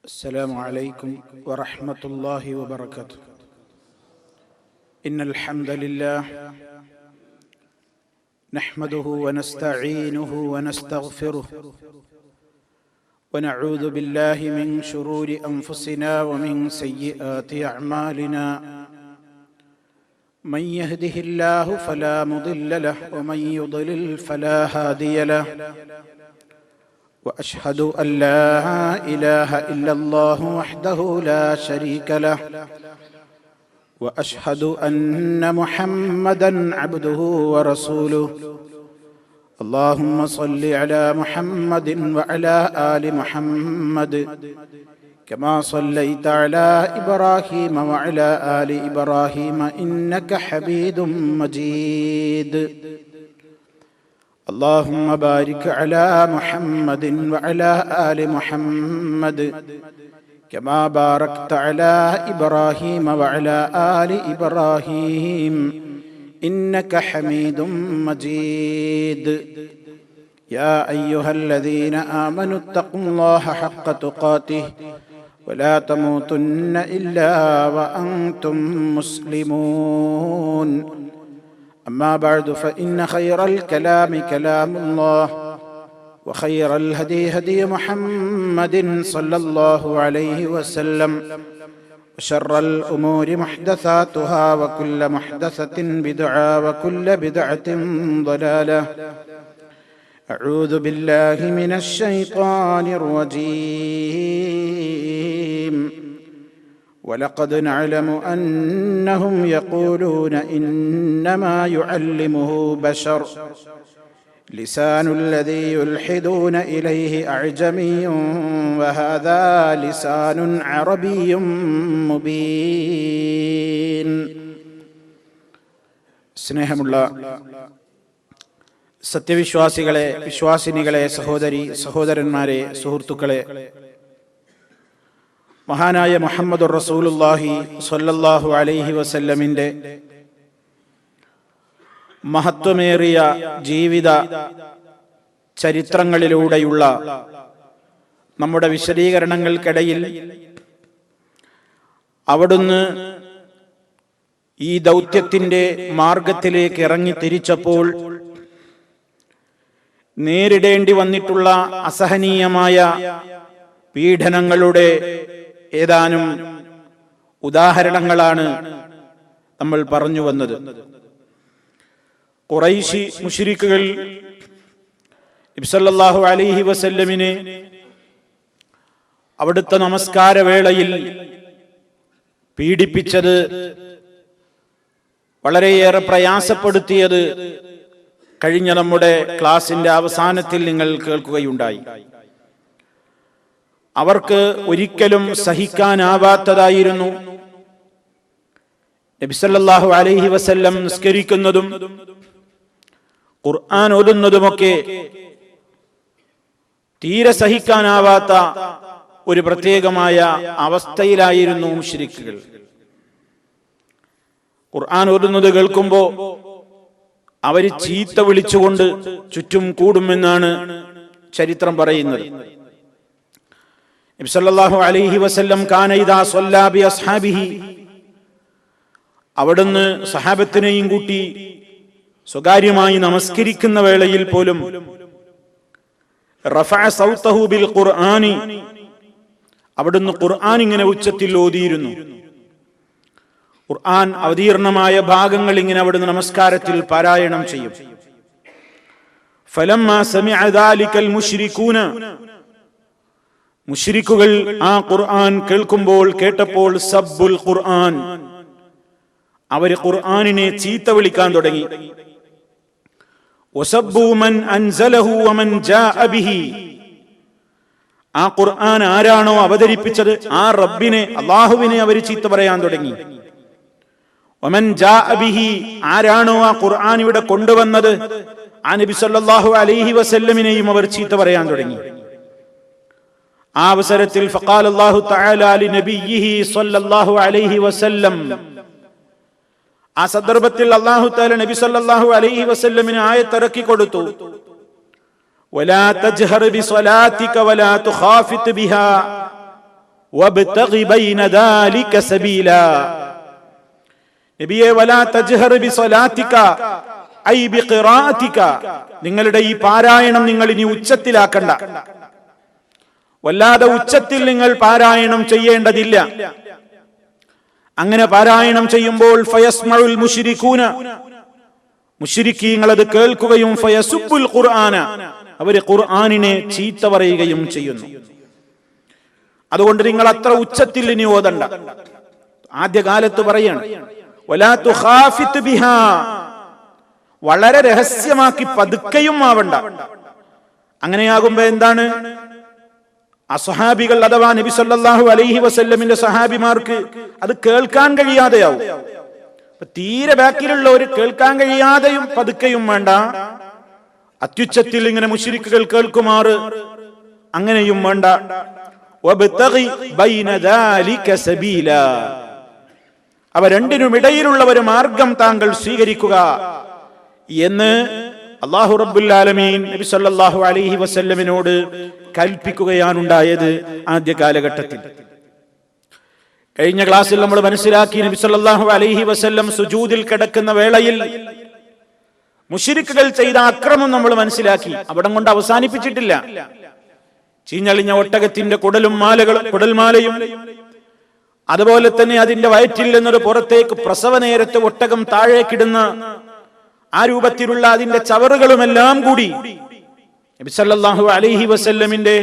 السلام عليكم ورحمة الله وبركاته. إن الحمد لله نحمده ونستعينه ونستغفره ونعوذ بالله من شرور أنفسنا ومن سيئات أعمالنا. من يهده الله فلا مضل له ومن يضلل فلا هادي له. وأشهد أن لا إله إلا الله وحده لا شريك له. وأشهد أن محمدًا عبده ورسوله. اللهم صل على محمد وعلى آل محمد كما صليت على إبراهيم وعلى آل إبراهيم إنك حميد مجيد. اللهم بارك على محمد وعلى آل محمد كما باركت على إبراهيم وعلى آل إبراهيم إنك حميد مجيد. يا أيها الذين آمنوا اتقوا الله حق تقاته ولا تموتن إلا وأنتم مسلمون. أما بعد فإن خير الكلام كلام الله وخير الهدي هدي محمد صلى الله عليه وسلم وشر الأمور محدثاتها وكل محدثة بدعة وكل بدعة ضلالة. أعوذ بالله من الشيطان الرجيم. ولقد نعلم أنهم يقولون إنما يعلمه بشر لسان الذي يلحدون إليه أعجمي وهذا لسان عربي مبين. സ്നേഹമുള്ള സത്യവിശ്വാസികളെ, വിശ്വാസിനികളെ, സഹോദരി സഹോദരന്മാരെ, സുഹൃത്തുക്കളെ, മഹാനായ മുഹമ്മദുർ റസൂലുള്ളാഹി സ്വല്ലല്ലാഹു അലൈഹി വസല്ലമിന്റെ മഹത്വമേറിയ ജീവിത ചരിത്രങ്ങളിലൂടെയുള്ള നമ്മുടെ വിശദീകരണങ്ങൾക്കിടയിൽ അവിടുന്ന് ഈ ദൗത്യത്തിന്റെ മാർഗത്തിലേക്ക് ഇറങ്ങി തിരിച്ചപ്പോൾ നേരിടേണ്ടി വന്നിട്ടുള്ള അസഹനീയമായ പീഡനങ്ങളുടെ ഏതാനും ഉദാഹരണങ്ങളാണ് നമ്മൾ പറഞ്ഞു വന്നത്. ഖുറൈശി മുശ്രിക്കുകൾ നബി സല്ലല്ലാഹു അലൈഹി വസല്ലമിനെ അവിടുത്തെ നമസ്കാര വേളയിൽ പീഡിപ്പിച്ചത്, വളരെയേറെ പ്രയാസപ്പെടുത്തിയത് കഴിഞ്ഞ നമ്മുടെ ക്ലാസിന്റെ അവസാനത്തിൽ നിങ്ങൾ കേൾക്കുകയുണ്ടായി. അവർക്ക് ഒരിക്കലും സഹിക്കാനാവാത്തതായിരുന്നു നബി സല്ലല്ലാഹു അലൈഹി വസല്ലം നിസ്കരിക്കുന്നതും ഖുർആൻ ഓതുന്നതുമൊക്കെ തീരെ സഹിക്കാനാവാത്ത ഒരു പ്രത്യേകമായ അവസ്ഥയിലായിരുന്നു മുശ്രിക്കുകൾ. ഖുർആൻ ഓതുന്നത് കേൾക്കുമ്പോൾ അവർ ചീത്ത വിളിച്ചുകൊണ്ട് ചുറ്റും കൂടുമെന്നാണ് ചരിത്രം പറയുന്നത്. നബി സല്ലല്ലാഹു അലൈഹി വസല്ലം കാന ഇദാ സ്വല്ലാ ബി അസ്ഹാബിഹി, അവിടുന്ന് സഹാബത്തിനെയും കൂട്ടി സ്വകാര്യമായി നമസ്കരിക്കുന്ന വേളയിൽ പോലും റഫഅ സൗതഹു ബിൽ ഖുർആനി, അവിടുന്ന് ഖുർആൻ ഇങ്ങനെ ഉച്ചത്തിൽ ഓതിയിരുന്നു. ഖുർആൻ അവതീർണമായ ഭാഗങ്ങൾ ഇങ്ങനെ അവിടുന്ന് നമസ്കാരത്തിൽ പാരായണം ചെയ്യും. ഫലമ്മാ സമിഅ ദാലികൽ മുശ്രികൂന, മുശ്രിക്കുകൾ ആ ഖുർആൻ കേട്ടപ്പോൾ സബ്ബുൽ ഖുർആൻ, അവര് ഖുർആനിനെ ചീത്ത വിളിക്കാൻ തുടങ്ങി. വസബ്ബു മൻ അൻസലഹു വമൻ ജാഅ ബിഹി, ആ ഖുർആൻ ആരാണോ അവതരിപ്പിച്ചത് ആ റബ്ബിനെ, അല്ലാഹുവിനെ അവർ ചീത്ത പറയാൻ തുടങ്ങി. വമൻ ജാഅ ബിഹി, ആരാണോ ആ ഖുർആൻ ഇവിടെ കൊണ്ടുവന്നത് ആ നബി സല്ലല്ലാഹു അലൈഹി വസല്ലമിനെയും അവർ ചീത്ത പറയാൻ തുടങ്ങി. ആ അവസരത്തിൽ ഫഖാല അല്ലാഹു തആല ലിനബിയിഹി സ്വല്ലല്ലാഹു അലൈഹി വസല്ലം, ആ സന്ദർഭത്തിൽ അല്ലാഹു തആല നബി സല്ലല്ലാഹു അലൈഹി വസല്ലമിനെ ആയത്ത് ഇറക്കി കൊടുത്തു. വലാ തജ്ഹർ ബിസ്വലാതിക വലാ തുഖാഫിത് ബിഹാ വബ്തഗി ബൈന ദാലിക സബീലാ. നബിയെ വലാ തജ്ഹർ ബിസലാതിക ഐ ബിഖിറാഅതിക, നിങ്ങളുടെ ഈ പാരായണം നിങ്ങൾ ഇനി ഉച്ചത്തിലാക്കണ്ട, വല്ലാതെ ഉച്ചത്തിൽ നിങ്ങൾ പാരായണം ചെയ്യേണ്ടതില്ല. അങ്ങനെ പാരായണം ചെയ്യുമ്പോൾ ഫയസ്മഉൽ മുശ്രികൂന, മുശ്രിക്കീങ്ങൾ അത് കേൾക്കുകയും ഫയസുബ്ബുൽ ഖുർആന, അവർ ഖുർആനിനെ ചീത്ത പറയുകയും ചെയ്യുന്നു. അതുകൊണ്ട് നിങ്ങൾ അത്ര ഉച്ചത്തിൽ ഇനി ഓതണ്ട. ആദ്യകാലത്ത് പറയാണ് വലാ തുഖാഫിത് ബിഹാ, വളരെ രഹസ്യമാക്കി പതുക്കെയും ആവണ്ട. അങ്ങനെയാകുമ്പോ എന്താണ്, അസ്ഹാബികൾ അഥവാ നബി സല്ലല്ലാഹു അലൈഹി വസല്ലമിന്റെ സഹാബിമാർക്ക് അത് കേൾക്കാൻ കഴിയാതെയാവും. തീരെ ബാക്കിലുള്ളവർ കേൾക്കാൻ കഴിയാതെയും പതുക്കെയും വേണ്ട, അത്യുച്ചത്തിൽ ഇങ്ങനെ മുശ്രിക്കുകൾ കേൾക്കുമാറ് അങ്ങനെയും വേണ്ട. വബ്തഗി ബൈന ദാലിക സബീലാ, അവ രണ്ടിനും ഇടയിലുള്ള ഒരു മാർഗം താങ്കൾ സ്വീകരിക്കുക എന്ന് അല്ലാഹു റബ്ബുൽ ആലമീൻ നബി സല്ലല്ലാഹു അലൈഹി വസല്ലമിനോട് കൽപ്പിക്കുകയാണുണ്ടായത് ആദ്യ കാലഘട്ടത്തിൽ. കഴിഞ്ഞ ക്ലാസ്സിൽ നമ്മൾ മനസ്സിലാക്കി, നബി സല്ലല്ലാഹു അലൈഹി വസല്ലം സുജൂദിൽ കിടക്കുന്ന വേളയിൽ മുശ്രിക്കുകൾ ചെയ്ത അക്രമം നമ്മൾ മനസ്സിലാക്കി. അവിടം കൊണ്ട് അവസാനിപ്പിച്ചിട്ടില്ല. ചീഞ്ഞളിഞ്ഞ ഒട്ടകത്തിന്റെ കുടൽമാലയും അതുപോലെ തന്നെ അതിന്റെ വയറ്റിൽ നിന്നൊരു പുറത്തേക്ക് പ്രസവ നേരത്തെ ഒട്ടകം താഴേക്കിടുന്ന ആ രൂപത്തിലുള്ള അതിന്റെ ചവറുകളുമെല്ലാം കൂടി നബി സല്ലല്ലാഹു അലൈഹി വസല്ലമിന്റെ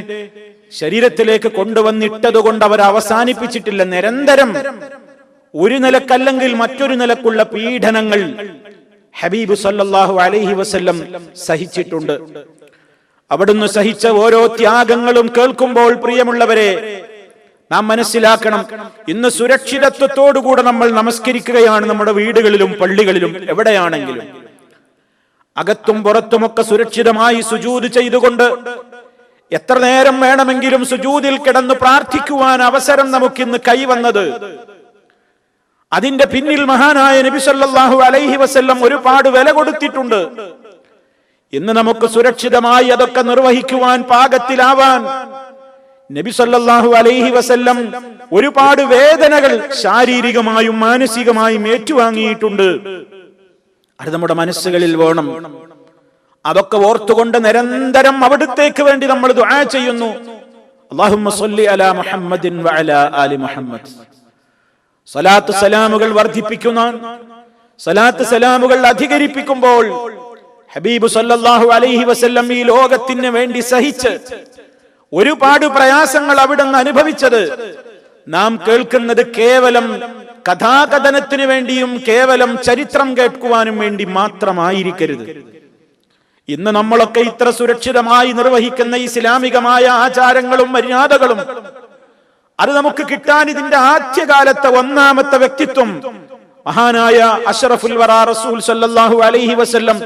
ശരീരത്തിലേക്ക് കൊണ്ടുവന്നിട്ടത് കൊണ്ട് അവർ അവസാനിപ്പിച്ചിട്ടില്ല. നിരന്തരം ഒരു നിലക്കല്ലെങ്കിൽ മറ്റൊരു നിലക്കുള്ള പീഡനങ്ങൾ ഹബീബ് സല്ലല്ലാഹു അലൈഹി വസല്ലം സഹിച്ചിട്ടുണ്ട്. അവിടുന്ന് സഹിച്ച ഓരോ ത്യാഗങ്ങളും കേൾക്കുമ്പോൾ പ്രിയമുള്ളവരെ നാം മനസ്സിലാക്കണം, ഇന്ന് സുരക്ഷിതത്വത്തോടുകൂടെ നമ്മൾ നമസ്കരിക്കുകയാണ് നമ്മുടെ വീടുകളിലും പള്ളികളിലും എവിടെയാണെങ്കിലും. അകത്തും പുറത്തുമൊക്കെ സുരക്ഷിതമായി സുജൂദ് ചെയ്തുകൊണ്ട് എത്ര നേരം വേണമെങ്കിലും സുജൂദിൽ കിടന്ന് പ്രാർത്ഥിക്കുവാൻ അവസരം നമുക്കിന്ന് കൈവന്നത്, അതിന്റെ പിന്നിൽ മഹാനായ നബി സല്ലല്ലാഹു അലൈഹി വസല്ലം ഒരുപാട് വില കൊടുത്തിട്ടുണ്ട്. ഇന്ന് നമുക്ക് സുരക്ഷിതമായി അതൊക്കെ നിർവഹിക്കുവാൻ പാകത്തിലാവാൻ നബി സല്ലല്ലാഹു അലൈഹി വസല്ലം ഒരുപാട് വേദനകൾ ശാരീരികമായും മാനസികമായും ഏറ്റുവാങ്ങിയിട്ടുണ്ട്. അത് നമ്മുടെ മനസ്സുകളിൽ വേണം. അതൊക്കെ ഓർത്തുകൊണ്ട് നിരന്തരം അവിടുത്തേക്ക് വേണ്ടി നമ്മൾ ദുആ ചെയ്യുന്നു. അല്ലാഹുമ്മ സ്വല്ലി അലാ മുഹമ്മദിൻ വഅലാ ആലി മുഹമ്മദ്. സലാത്ത് സലാമുകൾ വർദ്ധിപ്പിക്കുന്ന, സലാത്ത് സലാമുകൾ അധികരിപ്പിക്കുമ്പോൾ ഹബീബ് സല്ലല്ലാഹു അലൈഹി വസല്ലം ഈ ലോകത്തിന് വേണ്ടി സഹിച്ച് ഒരുപാട് പ്രയാസങ്ങൾ അവിടുന്ന് അനുഭവിച്ചത് നാം കേൾക്കുന്നത് കേവലം കഥാകഥനത്തിന് വേണ്ടിയും കേവലം ചരിത്രം കേൾക്കുവാനും വേണ്ടി മാത്രമായിരിക്കരുത്. ഇന്ന് നമ്മളൊക്കെ ഇത്ര സുരക്ഷിതമായി നിർവഹിക്കുന്ന ഇസ്ലാമികമായ ആചാരങ്ങളും മര്യാദകളും അത് നമുക്ക് കിട്ടാൻ ഇതിന്റെ ആദ്യകാലത്തെ ഒന്നാമത്തെ വ്യക്തിത്വം മഹാനായ അഷ്റഫുൽ വറാ റസൂൽ സല്ലല്ലാഹു അലൈഹി വസല്ലം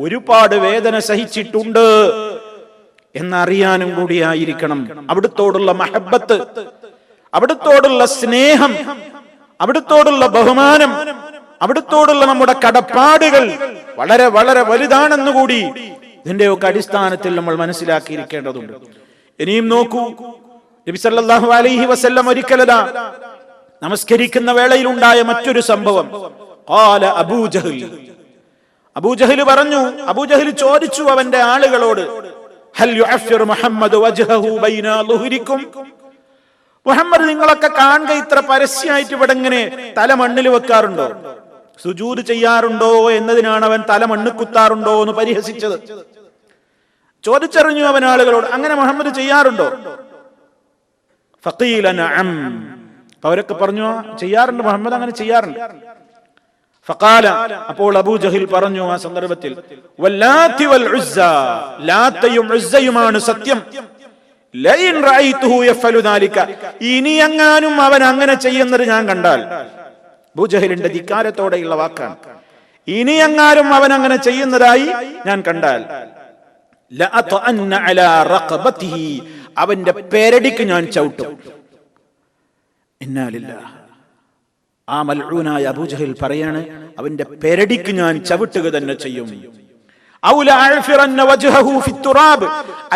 ഒരുപാട് വേദന സഹിച്ചിട്ടുണ്ട് എന്നറിയാനും കൂടിയായിരിക്കണം. അവിടുത്തോടുള്ള മഹബ്ബത്ത്, അവിടുത്തോടുള്ള സ്നേഹം, അവിടുത്തോടുള്ള ബഹുമാനം, അവിടുത്തോടുള്ള നമ്മുടെ കടപ്പാടുകൾ വളരെ വളരെ വലുതാണെന്നുകൂടി ഇതിന്റെയൊക്കെ അടിസ്ഥാനത്തിൽ നമ്മൾ മനസ്സിലാക്കിയിരിക്കേണ്ടതുണ്ട്. ഇനിയും നോക്കൂ, നബി സല്ലല്ലാഹു അലൈഹി വസല്ലം ഒരിക്കലതാ നമസ്കരിക്കുന്ന വേളയിൽ ഉണ്ടായ മറ്റൊരു സംഭവം. ഖാല അബൂജഹൽ പറഞ്ഞു, അബൂജഹൽ ചോദിച്ചു അവന്റെ ആളുകളോട്, ഹൽ യുഅഫിർ മുഹമ്മദ് വജ്ഹഹു ബൈന ളുഹുരിക്കും, മുഹമ്മദ് നിങ്ങളൊക്കെ കാണുക ഇത്ര പരസ്യമായിട്ട് ഇവിടെ ഇങ്ങനെ തല മണ്ണിൽ വെക്കാറുണ്ടോ, സുജൂദ് ചെയ്യാറുണ്ടോ എന്നതിനാണ് അവൻ തല മണ്ണിൽ കുത്താറുണ്ടോ എന്ന് പരിഹസിച്ചത്. ചോദിച്ചറിഞ്ഞു അവൻ ആളുകളോട്, അങ്ങനെ മുഹമ്മദ് ചെയ്യാറുണ്ടോ? ഫഖീല നഅം, അവരൊക്കെ പറഞ്ഞു ചെയ്യാറുണ്ട്, മുഹമ്മദ് അങ്ങനെ ചെയ്യാറുണ്ട്. ഫഖാല, അപ്പോൾ അബൂജഹൽ പറഞ്ഞു ആ സന്ദർഭത്തിൽ, വല്ലാത്തി വൽ ഉസ്സ, ലാത്തയും ഉസ്സയുമാണ് സത്യം, ലൈൻ റഅയ്തുഹു യഫലു ദാലിക, ഇനി എങ്ങാനും അവൻ അങ്ങനെ ചെയ്യുന്നത് ഞാൻ കണ്ടാൽ, അബൂജഹലിന്റെ ധിക്കാരത്തോടെയുള്ള വാക്കാണ്, ഇനി എങ്ങാനും അവൻ അങ്ങനെ ചെയ്യുന്നതായി ഞാൻ കണ്ടാൽ, ലഅതഅന്ന അലാ റഖബതിഹി, അവന്റെ പെരടിക്ക് ഞാൻ ചവിട്ടും. ഇന്നാ ലില്ലാഹ്, ആ മൽഊനായ അബൂജഹൽ പറയാണ്, അവന്റെ പെരടിക്ക് ഞാൻ ചവിട്ടുക തന്നെ ചെയ്യും. ഔ ലഅഅഫിറന്ന വജ്ഹഹു ഫിത്തുറാബ്,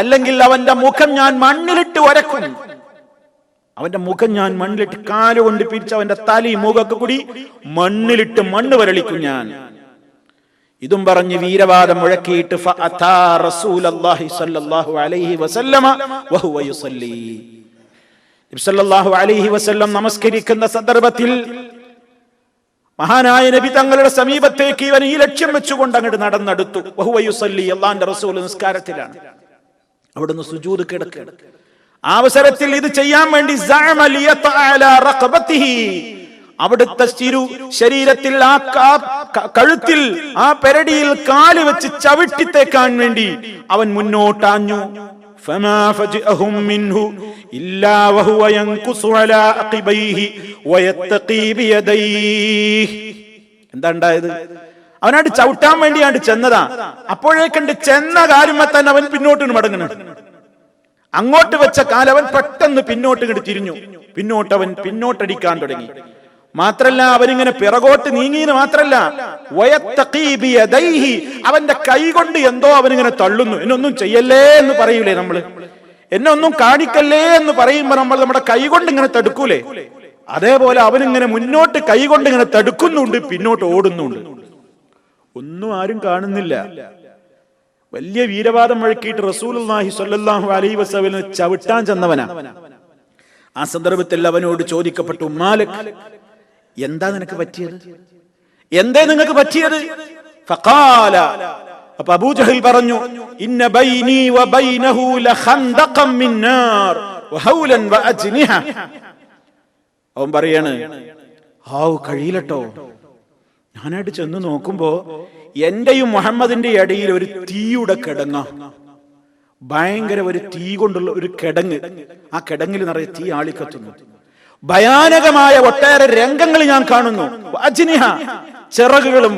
അല്ലെങ്കിൽ അവന്റെ മുഖം ഞാൻ മണ്ണിലിട്ട് ഉരക്കും. അവന്റെ മുഖം ഞാൻ മണ്ണിലിട്ട് കാലുകൊണ്ട് പിരിച്ച് അവന്റെ തലയും മുഖമൊക്കെ കൂടി മണ്ണിലിട്ട് മണ്ണ് വരളിക്കും ഞാൻ. ഇതും പറഞ്ഞ് വീരവാദം മുഴക്കിയിട്ട് ഫഅതാ റസൂലുള്ളാഹി സ്വല്ലല്ലാഹു അലൈഹി വസല്ലമ വഹുവ യുസല്ലി. നബി സല്ലല്ലാഹു അലൈഹി വസല്ലം നമസ്കരിക്കുന്ന സന്ദർഭത്തിൽ മഹാനായ നബി തങ്ങളുടെ സമീപത്തേക്ക് ഇവൻ ഈ ലക്ഷ്യം വെച്ചുകൊണ്ട് അങ്ങോട്ട് നടന്നെടുത്തു. വഹുവ യുസല്ലി, അല്ലാഹുവിന്റെ റസൂൽ നിസ്കാരത്തിലാണ്, അവിടുന്ന് സുജൂദ് കിടക്കുകയാണ്. ആ അവസരത്തിൽ ഇത് ചെയ്യാൻ വേണ്ടി സഅമ ലിയതഅല റഖബതിഹി, അവിടുത്തെ ശരീരത്തിൽ ആ കഴുത്തിൽ ആ പെരടിയിൽ കാല് വെച്ച് ചവിട്ടിത്തേക്കാൻ വേണ്ടി അവൻ മുന്നോട്ടാഞ്ഞു. ഫമാ ഫജഅഹും മിൻഹു ഇല്ലാ വഹുവ യൻകുസു അലാ അഖിബൈഹി വയത്തഖീ ബിയദൈഹി. എന്താ ഉണ്ടായത്? അവനായിട്ട് ചവിട്ടാൻ വേണ്ടിയാണ്ട് ചെന്നതാ. അപ്പോഴേക്കണ്ട് ചെന്ന കാലുമ്മ തന്നെ അവൻ പിന്നോട്ട് മടങ്ങുന്നു. അങ്ങോട്ട് വെച്ച കാലവൻ പെട്ടെന്ന് പിന്നോട്ട് ഇങ്ങോട്ട് തിരിഞ്ഞു. അവൻ പിന്നോട്ടടിക്കാൻ തുടങ്ങി. മാത്രല്ല അവനിങ്ങനെ പിറകോട്ട് നീങ്ങിയെന്ന് മാത്രല്ല, അവന്റെ കൈ കൊണ്ട് എന്തോ അവനിങ്ങനെ തള്ളുന്നു. എന്നൊന്നും ചെയ്യല്ലേ എന്ന് പറയൂലേ നമ്മള്, എന്നെ ഒന്നും കാണിക്കല്ലേ എന്ന് പറയുമ്പോ നമ്മൾ നമ്മുടെ കൈ കൊണ്ട് ഇങ്ങനെ തടുക്കൂലേ, അതേപോലെ അവനിങ്ങനെ മുന്നോട്ട് കൈ കൊണ്ട് ഇങ്ങനെ തടുക്കുന്നുണ്ട്, പിന്നോട്ട് ഓടുന്നുണ്ട്. ഒന്നും ആരും കാണുന്നില്ല. വലിയ വീരവാദം മുഴക്കിയിട്ട് റസൂലുള്ളാഹി സ്വല്ലല്ലാഹു അലൈഹി വസല്ലം ചവിട്ടാൻ ചെന്നവനാ. ആ സന്ദർഭത്തിൽ അവനോട് ചോദിക്കപ്പെട്ടു, മാലിക്, എന്താ നിനക്ക് പറ്റിയത്? എന്തേ നിങ്ങൾക്ക് പറ്റിയത്? ഫഖാല, അപ്പോൾ അബൂജഹൽ പറഞ്ഞു, ഇന്ന ബൈനി വബൈനഹു ലഖന്ദഖൻ മിൻ നാർ വഹൗലൻ വഅജ്നിഹ. അവൻ പറയാണ്, കഴിയില്ലട്ടോ, ഞാനായിട്ട് ചെന്ന് നോക്കുമ്പോ എന്റെയും മുഹമ്മദിന്റെ ഇടയിൽ ഒരു തീയുടെ കിടങ്ങ, ഭയങ്കര ഒരു തീ കൊണ്ടുള്ള ഒരു കിടങ്ങ്, ആ കിടങ്ങിൽ നിറയെ തീ ആളിക്കത്തുന്നു. ഭയാനകമായ ഒട്ടേറെ രംഗങ്ങൾ ഞാൻ കാണുന്നു. അജ്നിഹ, ചിറകുകളും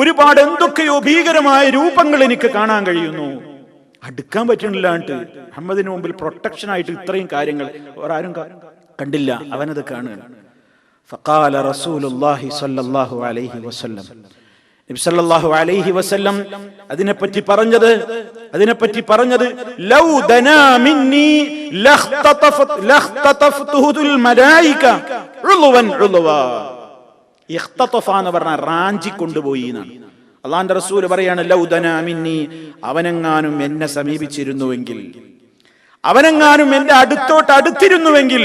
ഒരുപാട് എന്തൊക്കെയോ ഭീകരമായ രൂപങ്ങൾ എനിക്ക് കാണാൻ കഴിയുന്നു. അടുക്കാൻ പറ്റണില്ലാണ്ട് മുഹമ്മദിന് മുമ്പിൽ പ്രൊട്ടക്ഷൻ ആയിട്ട് ഇത്രയും കാര്യങ്ങൾ ആരും കണ്ടില്ല, അവനത് കാണുകയാണ്. ഫഖാല റസൂലുള്ളാഹി സ്വല്ലല്ലാഹു അലൈഹി വസല്ലം, നബി സല്ലല്ലാഹു അലൈഹി വസല്ലം അതിനെപ്പറ്റി പറഞ്ഞത് ലൗ ദനാ മിന്നി ലഖ്തതഫതുൽ മലായിക ഉളുവൻ ഉളുവാ. ഇഖ്തതഫ എന്ന് പറഞ്ഞാൽ റാഞ്ചി കൊണ്ടുപോയി എന്നാണ്. അല്ലാഹുവിന്റെ റസൂൽ പറയാണ്, ലൗ ദനാ മിന്നി, അവനെങ്ങാനും എന്നെ സമീപിച്ചിരുന്നുവെങ്കിൽ, അവനെങ്ങാനും എന്റെ അടുത്തിരുന്നുവെങ്കിൽ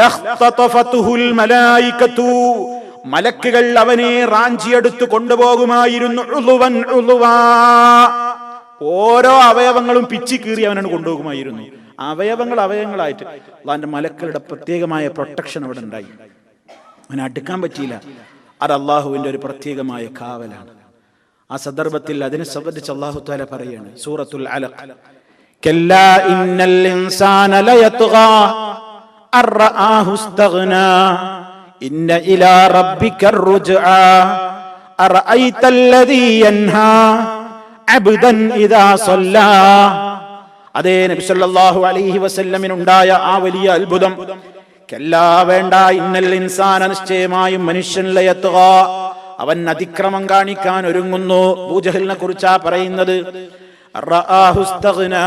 ലഖ്തതഫതുൽ മലായികതു, മലക്കുകൾ അവനെ റാഞ്ചിയെടുത്ത് കൊണ്ടുപോകുമായിരുന്നു. ഉളുവൻ ഉളുവാ, ഓരോ അവയവങ്ങളും പിച്ചി കീറി അവനാണ് കൊണ്ടുപോകുമായിരുന്നു. അവയവങ്ങളായിട്ട് അള്ളാന്റെ മലക്കളുടെ പ്രത്യേകമായ പ്രൊട്ടക്ഷൻ അവിടെ ഉണ്ടായി. അവനെ അടുക്കാൻ പറ്റിയില്ല. അത് അള്ളാഹുവിന്റെ ഒരു പ്രത്യേകമായ കാവലാണ്. ആ സന്ദർഭത്തിൽ അതിനെ സംബന്ധിച്ച് അള്ളാഹു തആല പറയാണ് സൂറത്തുൽ അലഖ്, കല്ലാ ഇന്നൽ ഇൻസാന ലയത്ഗാ അർആഹു ഇസ്തഗ്നാ ഇന്ന ഇലാ റബ്ബിക്കർ റുജ്ആ അറഅയ്തല്ലദീ യൻഹാ അബ്ദൻ ഇദാ സല്ലാ. അതേ നബി സല്ലല്ലാഹു അലൈഹി വസല്ലമിനുണ്ടായ ആ വലിയ അത്ഭുതം, കല്ലാ, വേണ്ട, ഇന്നൽ ഇൻസാന, നിശ്ചയമായും മനുഷ്യൻ, ലയത്ഗാ, അവൻ അതിക്രമം കാണിക്കാൻ ഒരുങ്ങുന്നു. അബൂജഹലിനെ കുറിച്ചാ പറയുന്നത്. റആഹു ഇസ്തഗ്നാ,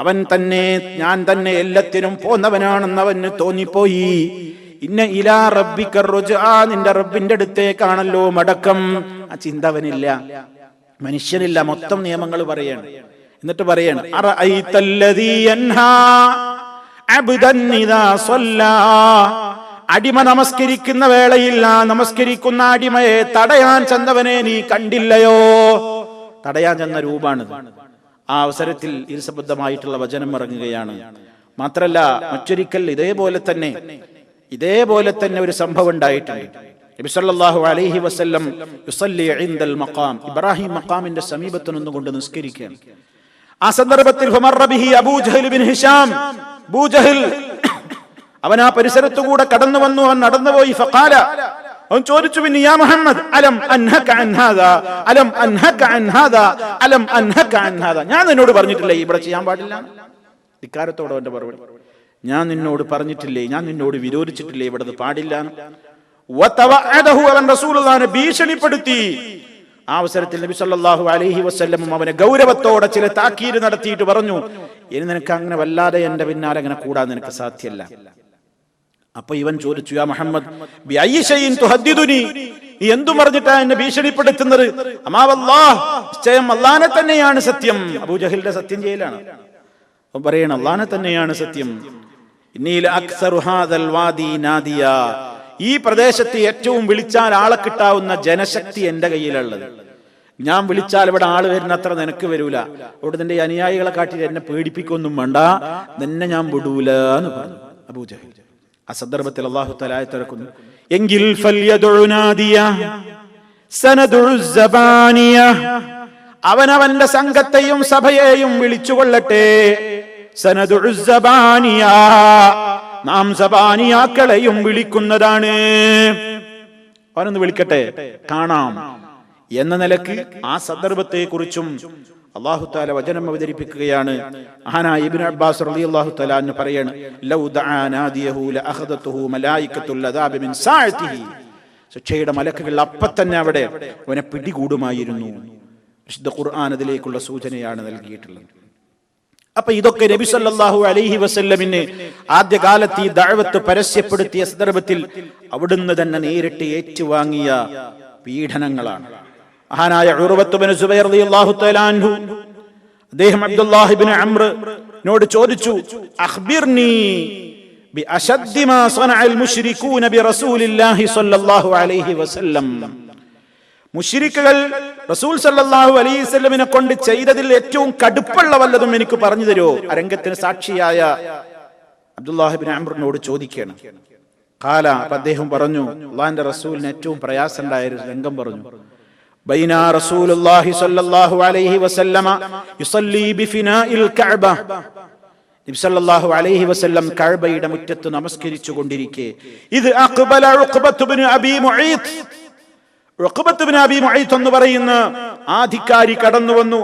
അവൻ തന്നെ, ഞാൻ തന്നെ എല്ലാത്തിനും പോന്നവനാണെന്ന് അവന് തോന്നിപ്പോയി. ഇന്ന ഇലാ റബ്ബിക്കർ റുജ്ആ, നിന്റെ റബ്ബിന്റെ അടുത്തേക്കാണല്ലോ മടക്കം. ആ ചിന്ത അവനില്ല, മനുഷ്യനില്ല. മൊത്തം നിയമങ്ങൾ പറയാണ്. എന്നിട്ട് പറയാണ്, അറഅയ്തല്ലദീ യൻഹാ അബ്ദൻ ഇദാ സല്ലാ, അടിമ നമസ്കരിക്കുന്ന വേളയിൽ ആ നമസ്കരിക്കുന്ന അടിമയെ തടയാൻ ചെന്നവനെ നീ കണ്ടില്ലയോ? തടയാൻ ചെന്ന രൂപാണിത്. ആ അവസരത്തിൽ ഇരുസബദ്ധമായിട്ടുള്ള വചനം ഇറങ്ങുകയാണ്. മാത്രല്ല, മറ്റൊരിക്കൽ ഇതേപോലെ തന്നെ ഒരു സംഭവം ഉണ്ടായിട്ടുണ്ട്. നബി സല്ലല്ലാഹു അലൈഹി വസല്ലം യുസല്ലി ഇൻദൽ മഖാം, ഇബ്രാഹിം മഖാമിന്റെ സമീപത്ത് നിന്നുകൊണ്ട് നിസ്കരിക്കുകയാണ്. ആ സന്ദർഭത്തിൽ ഫമറ ബിഹി അബൂജഹൽ ബിൻ ഹിഷാം, അബൂജഹൽ അവൻ ആ പരിസരത്തുകൂടെ കടന്നു വന്നു. അവൻ നടന്നുപോയി. ഫഖാല, അവൻ ചോദിച്ചു, പിന്നെ യാ മുഹമ്മദ്, അലം അൻഹക അൻ ഹാദാ, അലം അൻഹക അൻ ഹാദാ, അലം അൻഹക അൻ ഹാദാ, ഞാൻ നിന്നോട് പറഞ്ഞിട്ടില്ലേ ഇവിടെ ചെയ്യാൻ പാടില്ല? ധിക്കാരത്തോടെ അവന്റെ മറുപടി, ഞാൻ നിന്നോട് പറഞ്ഞിട്ടില്ലേ, ഞാൻ നിന്നോട് വിരോധിച്ചിട്ടില്ലേ ഇവിടെ പാടില്ല? അവൻ റസൂലുള്ളാഹിനെ ഭീഷണിപ്പെടുത്തി. ആ അവസരത്തിൽ നബി സല്ലല്ലാഹു അലൈഹി വസല്ലം അവനെ ഗൗരവത്തോടെ ചില താക്കീത് നടത്തിയിട്ട് പറഞ്ഞു, ഇനി നിനക്ക് അങ്ങനെ വല്ലാതെ എന്റെ പിന്നാലെ അങ്ങനെ കൂടാൻ നിനക്ക് സാധ്യമല്ല. അപ്പൊ ഇവൻ ചോദിച്ചു, യാ മുഹമ്മദ് ബിഅയ്യി ശൈഇൻ തുഹദ്ദിദുനി, നീ എന്തു പറഞ്ഞിട്ടാ എന്നെ ഭീഷണിപ്പെടുത്തുന്നത്? അമാ വല്ലാഹ്, നിശ്ചയം അല്ലാഹനെ തന്നെയാണ് സത്യം. അബൂജഹലിന്റെ സത്യം ചെയ്യലാണ്. അവൻ പറയണം, അല്ലാഹനെ തന്നെയാണ് സത്യം. ഇന്നി ലഅക്സറു ഹാദൽ വാദി നാദിയ, ഈ പ്രദേശത്ത് ഏറ്റവും വിളിച്ചാൽ ആളെ കിട്ടാവുന്ന ജനശക്തി എന്റെ കയ്യിലുള്ളത്. ഞാൻ വിളിച്ചാൽ ഇവിടെ ആള് വരുന്ന അത്ര നിനക്ക് വരൂല. അവിടെ നിന്റെ അനുയായികളെ കാട്ടി എന്നെ പേടിപ്പിക്കൊന്നും വേണ്ട, നിന്നെ ഞാൻ വിടൂല എന്ന് പറഞ്ഞു അബൂജഹൽ. ആ സന്ദർഭത്തിൽ അല്ലാഹു തആല ആയത്തിറക്കുന്നു, എങ്കിൽ അവനവന്റെ സംഘത്തെയും സഭയെയും വിളിച്ചുകൊള്ളട്ടെ. നാം സബാനിയാക്കളെയും വിളിക്കുന്നതാണ്. അവനൊന്ന് വിളിക്കട്ടെ, കാണാം എന്ന നിലക്ക് ആ സന്ദർഭത്തെ കുറിച്ചും അല്ലാഹു തആല വചനം അവതരിപ്പിക്കുകയാണ്. മഹാനായ ഇബ്നു അബ്ബാസ് റളിയല്ലാഹു തആല അൻഹു പറയാണ്, ലൗ ദഅ നാദിയഹു ലഅഖദതുഹു മലായികത്തുൽ അദാബ് മിൻ സാഅതിഹി, ശിക്ഷയുടെ മലക്കുകൾ അപ്പത്തന്നെ അവിടെ അവനെ പിടികൂടുമായിരുന്നു. വിശുദ്ധ ഖുർആൻ അതിലേക്കുള്ള സൂചനയാണ് നൽകിയിട്ടുള്ളത്. അപ്പൊ ഇതൊക്കെ നബി സല്ലല്ലാഹു അലൈഹി വസല്ലമിന് ആദ്യകാലത്ത് ഈ ദഅവത്ത് പരസ്യപ്പെടുത്തിയ സന്ദർഭത്തിൽ അവിടുന്ന് തന്നെ നേരിട്ട് ഏറ്റുവാങ്ങിയ പീഡനങ്ങളാണ്. മഹാനായ ഉർവത്ത് ഇബ്നു സുബൈർ റളിയല്ലാഹു തആല അൻഹു അദ്ദേഹം അബ്ദുല്ലാഹ് ഇബ്നു അംറിനോട് ചോദിച്ചു, അഖ്ബിർനി ബി അശദ്ദി മാ സനഅൽ മുശ്രികൂന ബി റസൂലില്ലാഹി സ്വല്ലല്ലാഹു അലൈഹി വസല്ലം, മുശ്രിക്കുകൾ റസൂൽ സല്ലല്ലാഹു അലൈഹി വസല്ലമിനെ കൊണ്ട് ചെയ്തതിൽ ഏറ്റവും കടുപ്പുള്ള വല്ലതും എനിക്ക് പറഞ്ഞു തരുമോ? അരംഗത്തിന് സാക്ഷിയായ അബ്ദുല്ലാഹ് ഇബ്നു അംറിനോട് ചോദിക്കുകയാണ്. ഖാല, അദ്ദേഹം പറഞ്ഞു, അല്ലാഹുവിന്റെ റസൂലിന് ഏറ്റവും പ്രയാസമുണ്ടായ ഒരു രംഗം പറഞ്ഞു. ബൈന റസൂലുള്ളാഹി സ്വല്ലല്ലാഹു അലൈഹി വസല്ലമ യുസല്ലി ബിഫിനാഇൽ കഅബ, നബി സല്ലല്ലാഹു അലൈഹി വസല്ലം കഅബയുടെ മുറ്റത്ത് നമസ്കരിച്ചു കൊണ്ടിരിക്കെ, ഇത് അഖ്ബല ഉഖബത്ത് ഇബ്നു അബീ മുഈത്ത്, ഉഖബത്ത് ഇബ്നു അബീ മുഈത്ത് എന്ന് പറയുന്ന ആധികാരി കടന്നു വന്നു.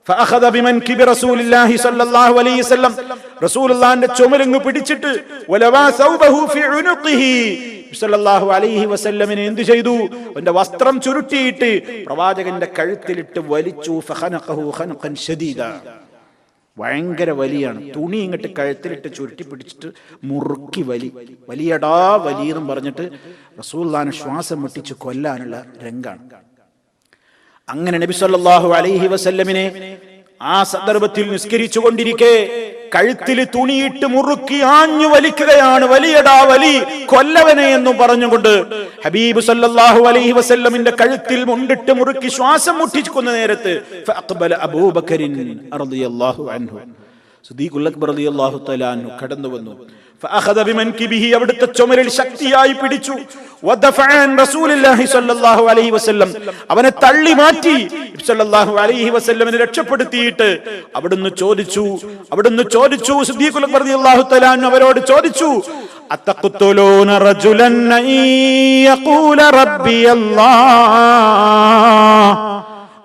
ഫഅഖദ ബിമൻകിബി റസൂലില്ലാഹി സ്വല്ലല്ലാഹു അലൈഹി വസല്ലം, റസൂലുള്ളാഹിന്റെ ചുമലങ്ങ് പിടിച്ചിട്ട് വലവാ സൗബഹു ഫി ഉനുഖിഹി, സല്ലല്ലാഹു അലൈഹി വസല്ലമിനെ എന്തു ചെയ്തു? അവന്റെ വസ്ത്രം ചുരുട്ടിയിട്ട് പ്രവാചകന്റെ കഴുത്തിലിട്ട് വലിച്ചു. ഫഖനഖഹു ഖനഖൻ ശദീദ, ഭയങ്കര വലിയാണ്. തുണി ഇങ്ങോട്ട് കഴുത്തിലിട്ട് ചുരുട്ടി പിടിച്ചിട്ട് മുറുക്കി വലിയടാ വലിയെന്നും പറഞ്ഞിട്ട് റസൂലുള്ളാഹിനെ ശ്വാസം മുട്ടിച്ച് കൊല്ലാനുള്ള രംഗാണ്. അങ്ങനെ നബി സല്ലല്ലാഹു അലൈഹി വസല്ലമിനെ ആ സന്ദർഭത്തിൽ നിസ്കരിച്ചു കൊണ്ടിരിക്കെ കഴുത്തിൽ തുണിയിട്ട് മുറുക്കി ആഞ്ഞു വലിക്കുകയാണ്. വലിയടാ വലി, കൊല്ലവനെ എന്നും പറഞ്ഞുകൊണ്ട് ഹബീബ് സല്ലല്ലാഹു അലൈഹി വസല്ലമിന്റെ കഴുത്തിൽ മുണ്ടിട്ട് മുറുക്കി ശ്വാസം മുട്ടിക്കുന്ന നേരത്ത് ഫഅഖ്ബല അബൂബക്കറിൻ റളിയല്ലാഹു അൻഹു, സിദ്ദീഖുൽ അക്ബർ റളിയല്ലാഹു തആല അൻഹു കടന്നു വന്നു. ഫഅഖദ ബിമൻകിബിഹി, അവിടുത്തെ ചുമലിൽ ശക്തിയായി പിടിച്ചു. വദഫഅൻ റസൂലുള്ളാഹി സ്വല്ലല്ലാഹു അലൈഹി വസല്ലം, അവനെ തള്ളി മാറ്റി സല്ലല്ലാഹു അലൈഹി വസല്ലമിനെ രക്ഷപ്പെടുത്തിയിട്ട് അവിടുന്ന് ചോദിച്ചു സിദ്ദീഖുൽ അക്ബർ റളിയല്ലാഹു തആല അൻഹു അവരോട് ചോദിച്ചു, അത്തഖ്തുലൂന റജുലൻ യഖൂല റബ്ബിയല്ലാഹ്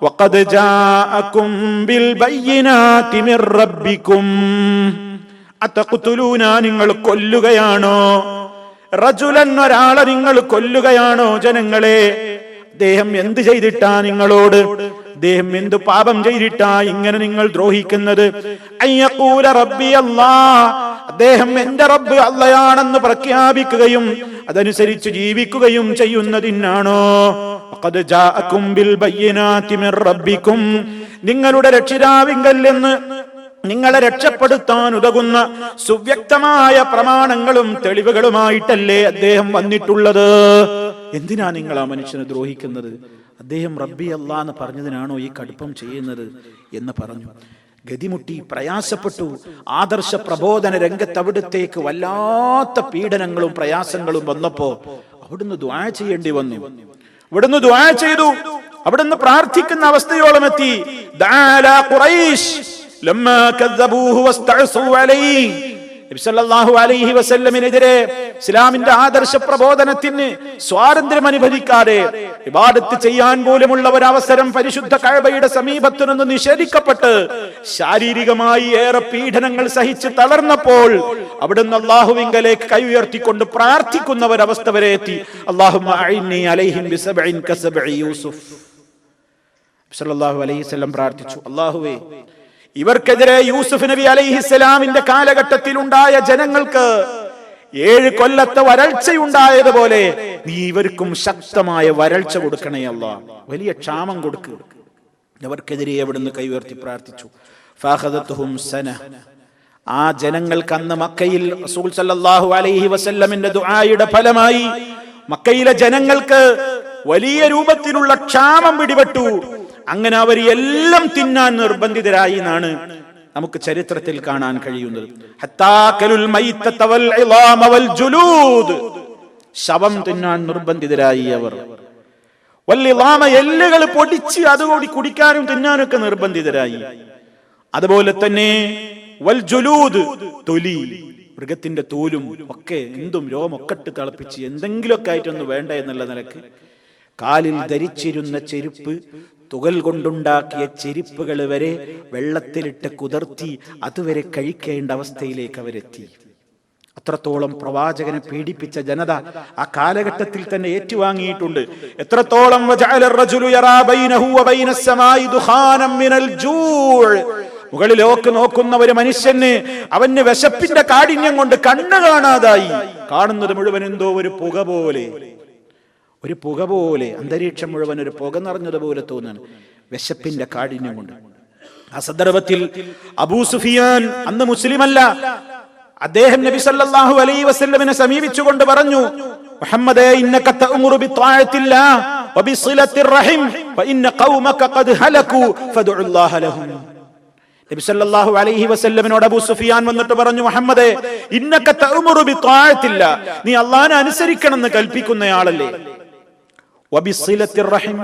വഖദ് ജാഅകും ബിൽ ബയ്യിനാതി മിർ റബ്ബികും, അത്തഖ്തുലൂന, നിങ്ങൾ കൊല്ലുകയാണോ? റജുലൻ, ഒരാളെ നിങ്ങൾ കൊല്ലുകയാണോ? ജനങ്ങളെ, അദ്ദേഹം എന്ത് ചെയ്തിട്ടാ നിങ്ങളോട്, അദ്ദേഹം എന്ത് പാപം ചെയ്തിട്ടാ ഇങ്ങനെ നിങ്ങൾ ദ്രോഹിക്കുന്നത്? അയ്യഖൂല റബ്ബി അല്ലാഹ്, അദ്ദേഹം എന്റെ റബ്ബ് അല്ലാഹയാണെന്ന് പ്രഖ്യാപിക്കുകയും അതനുസരിച്ച് ജീവിക്കുകയും ചെയ്യുന്നതിനാണോ? ഖദ് ജാഅകും ബിൽ ബയ്യിനാതി മിർ റബ്ബികും, നിങ്ങളുടെ രക്ഷിതാവിങ്കൽ നിന്ന് നിങ്ങളെ രക്ഷപ്പെടുത്താൻ ഉതകുന്ന സുവ്യക്തമായ പ്രമാണങ്ങളും തെളിവുകളുമായിട്ടല്ലേ അദ്ദേഹം വന്നിട്ടുള്ളത്. എന്തിനാ നിങ്ങൾ ആ മനുഷ്യനെ ദ്രോഹിക്കുന്നത്? അദ്ദേഹം റബ്ബി അല്ലാഹ് എന്ന് പറഞ്ഞതിനാണോ ഈ കടുപ്പം ചെയ്യുന്നത് എന്ന് പറഞ്ഞു. ഗതിമുട്ടി പ്രയാസപ്പെട്ടു. ആദർശ പ്രബോധന രംഗത്ത് അവിടുത്തേക്ക് വല്ലാത്ത പീഡനങ്ങളും പ്രയാസങ്ങളും വന്നപ്പോ അവിടുന്ന് ദുആ ചെയ്യേണ്ടി വന്നു. ഇവിടുന്ന് ദുആ ചെയ്തു, അവിടുന്ന് പ്രാർത്ഥിക്കുന്ന അവസ്ഥയോളം എത്തി. ദഅാ ഖുറൈശ് ലമ്മാ കദ്ദബൂഹു വസ്തഅസൂ അലൈഹി, നബി സല്ലല്ലാഹു അലൈഹി വസല്ലമിനെതിരെ ഇസ്ലാമിന്റെ ആദർശ പ്രബോധനത്തിന് സ്വാതന്ത്ര്യം അനുവദിക്കാതെ ഇബാദത്ത് ചെയ്യാൻ പോലുമുള്ള ഒരു അവസരം പരിശുദ്ധ കഅബയുടെ സമീപത്തു നിന്ന് നിഷേധിക്കപ്പെട്ട് ശാരീരികമായി ഏറെ പീഡനങ്ങൾ സഹിച്ച് തളർന്നപ്പോൾ അവിടുന്ന് അല്ലാഹുവിങ്കലേക്ക് കൈ ഉയർത്തിക്കൊണ്ട് പ്രാർത്ഥിക്കുന്ന ഒരവസ്ഥ വരെ എത്തി. അല്ലാഹുമ്മ അഇന്നി അലൈഹിം ബിസബ്ഇൻ കസബ്ഇ യൂസുഫ്. സല്ലല്ലാഹു അലൈഹി വസല്ലം പ്രാർത്ഥിച്ചു, അല്ലാഹുവേ, ഇവർക്കെതിരെ യൂസുഫ് നബി അലൈഹിസ്സലാമിന്റെ കാലഘട്ടത്തിൽ ഉണ്ടായ ജനങ്ങൾക്ക് 7 കൊല്ലത്തെ വരൾച്ചയുണ്ടായതുപോലെ നീ ഇവർക്കും ശക്തമായ വരൾച്ച കൊടുക്കണേ അല്ലാഹ്, വലിയ ക്ഷാമം കൊടുക്കുക. അവർക്കെതിരെ അവിടുന്ന് കൈയുയർത്തി പ്രാർത്ഥിച്ചു. ഫഅഖദതുഹും സന. ആ ജനങ്ങൾക്ക് അന്ന് മക്കയിൽ റസൂൽ സല്ലല്ലാഹു അലൈഹി വസല്ലമിന്റെ ദുആയുടെ ഫലമായി മക്കയിലെ ജനങ്ങൾക്ക് വലിയ രൂപത്തിലുള്ള ക്ഷാമം പിടിപെട്ടു. അങ്ങനെ അവർ എല്ലാം തിന്നാൻ നിർബന്ധിതരായി എന്നാണ് നമുക്ക് ചരിത്രത്തിൽ കാണാൻ കഴിയുന്നത്. ഹത്താകലുൽ മൈത്തത വൽ ഇളാമ വൽ ജുലൂദ്, ശവം തിന്നാൻ നിർബന്ധിതരായി അവർ. വൽ ഇളാമ, എല്ലുകൾ പൊടിച്ച് അതുകൂടി കുടിക്കാനും തിന്നാനൊക്കെ നിർബന്ധിതരായി. അതുപോലെ തന്നെ വൽ ജുലൂദ്, തൊലി, മൃഗത്തിന്റെ തോലും ഒക്കെ എന്തും രോമൊക്കെ ഇട്ട് തിളപ്പിച്ച് എന്തെങ്കിലുമൊക്കെ ആയിട്ടൊന്ന് വേണ്ട എന്നുള്ള നിലക്ക് കാലിൽ ധരിച്ചിരുന്ന ചെരുപ്പ്, തുകൽ കൊണ്ടുണ്ടാക്കിയ ചെരുപ്പുകൾ വരെ വെള്ളത്തിലിട്ട് കുതിർത്തി അതുവരെ കഴിക്കേണ്ട അവസ്ഥയിലേക്ക് അവരെത്തി. അത്രത്തോളം പ്രവാചകനെ പീഡിപ്പിച്ച ജനത ആ കാലഘട്ടത്തിൽ തന്നെ ഏറ്റുവാങ്ങിയിട്ടുണ്ട്. എത്രത്തോളം മുകളിലേക്ക് നോക്കുന്ന ഒരു മനുഷ്യന് അവന് വിശപ്പിന്റെ കാഠിന്യം കൊണ്ട് കണ്ണ് കാണാതായി. കാണുന്നത് മുഴുവൻ എന്തോ ഒരു പുക പോലെ, അന്തരീക്ഷം മുഴുവൻ ഒരു പുക നിറഞ്ഞതുപോലെ തോന്നാണ് വിശപ്പിന്റെ കാഠിന്യം കൊണ്ട്. ആ സന്ദർഭത്തിൽ അബൂ സുഫിയാൻ അന്ന് മുസ്ലിമല്ല, അദ്ദേഹം നബി സല്ലല്ലാഹു അലൈഹി വസല്ലമിനെ സമീപിച്ചുകൊണ്ട് പറഞ്ഞു, മുഹമ്മദേ, ഇന്നക തഅമുറു ബിത്വാഅത്തില്ലാഹ് വബിസിലത്തിർ റഹിം ഫഇന്ന ഖൗമക ഖദ് ഹലകു ഫദ്ഉല്ലാഹ ലഹും. നബി സല്ലല്ലാഹു അലൈഹി വസല്ലമിനോട് അബൂ സുഫിയാൻ വന്നിട്ട് പറഞ്ഞു, മുഹമ്മദേ, ഇന്നക തഅമുറു ബിത്വാഅത്തില്ലാഹ്, നീ അല്ലാഹുവിനെ അനുസരിക്കണമെന്ന് കൽപ്പിക്കുന്നയാളല്ലേ. വബിസിലത്തിർ റഹിം,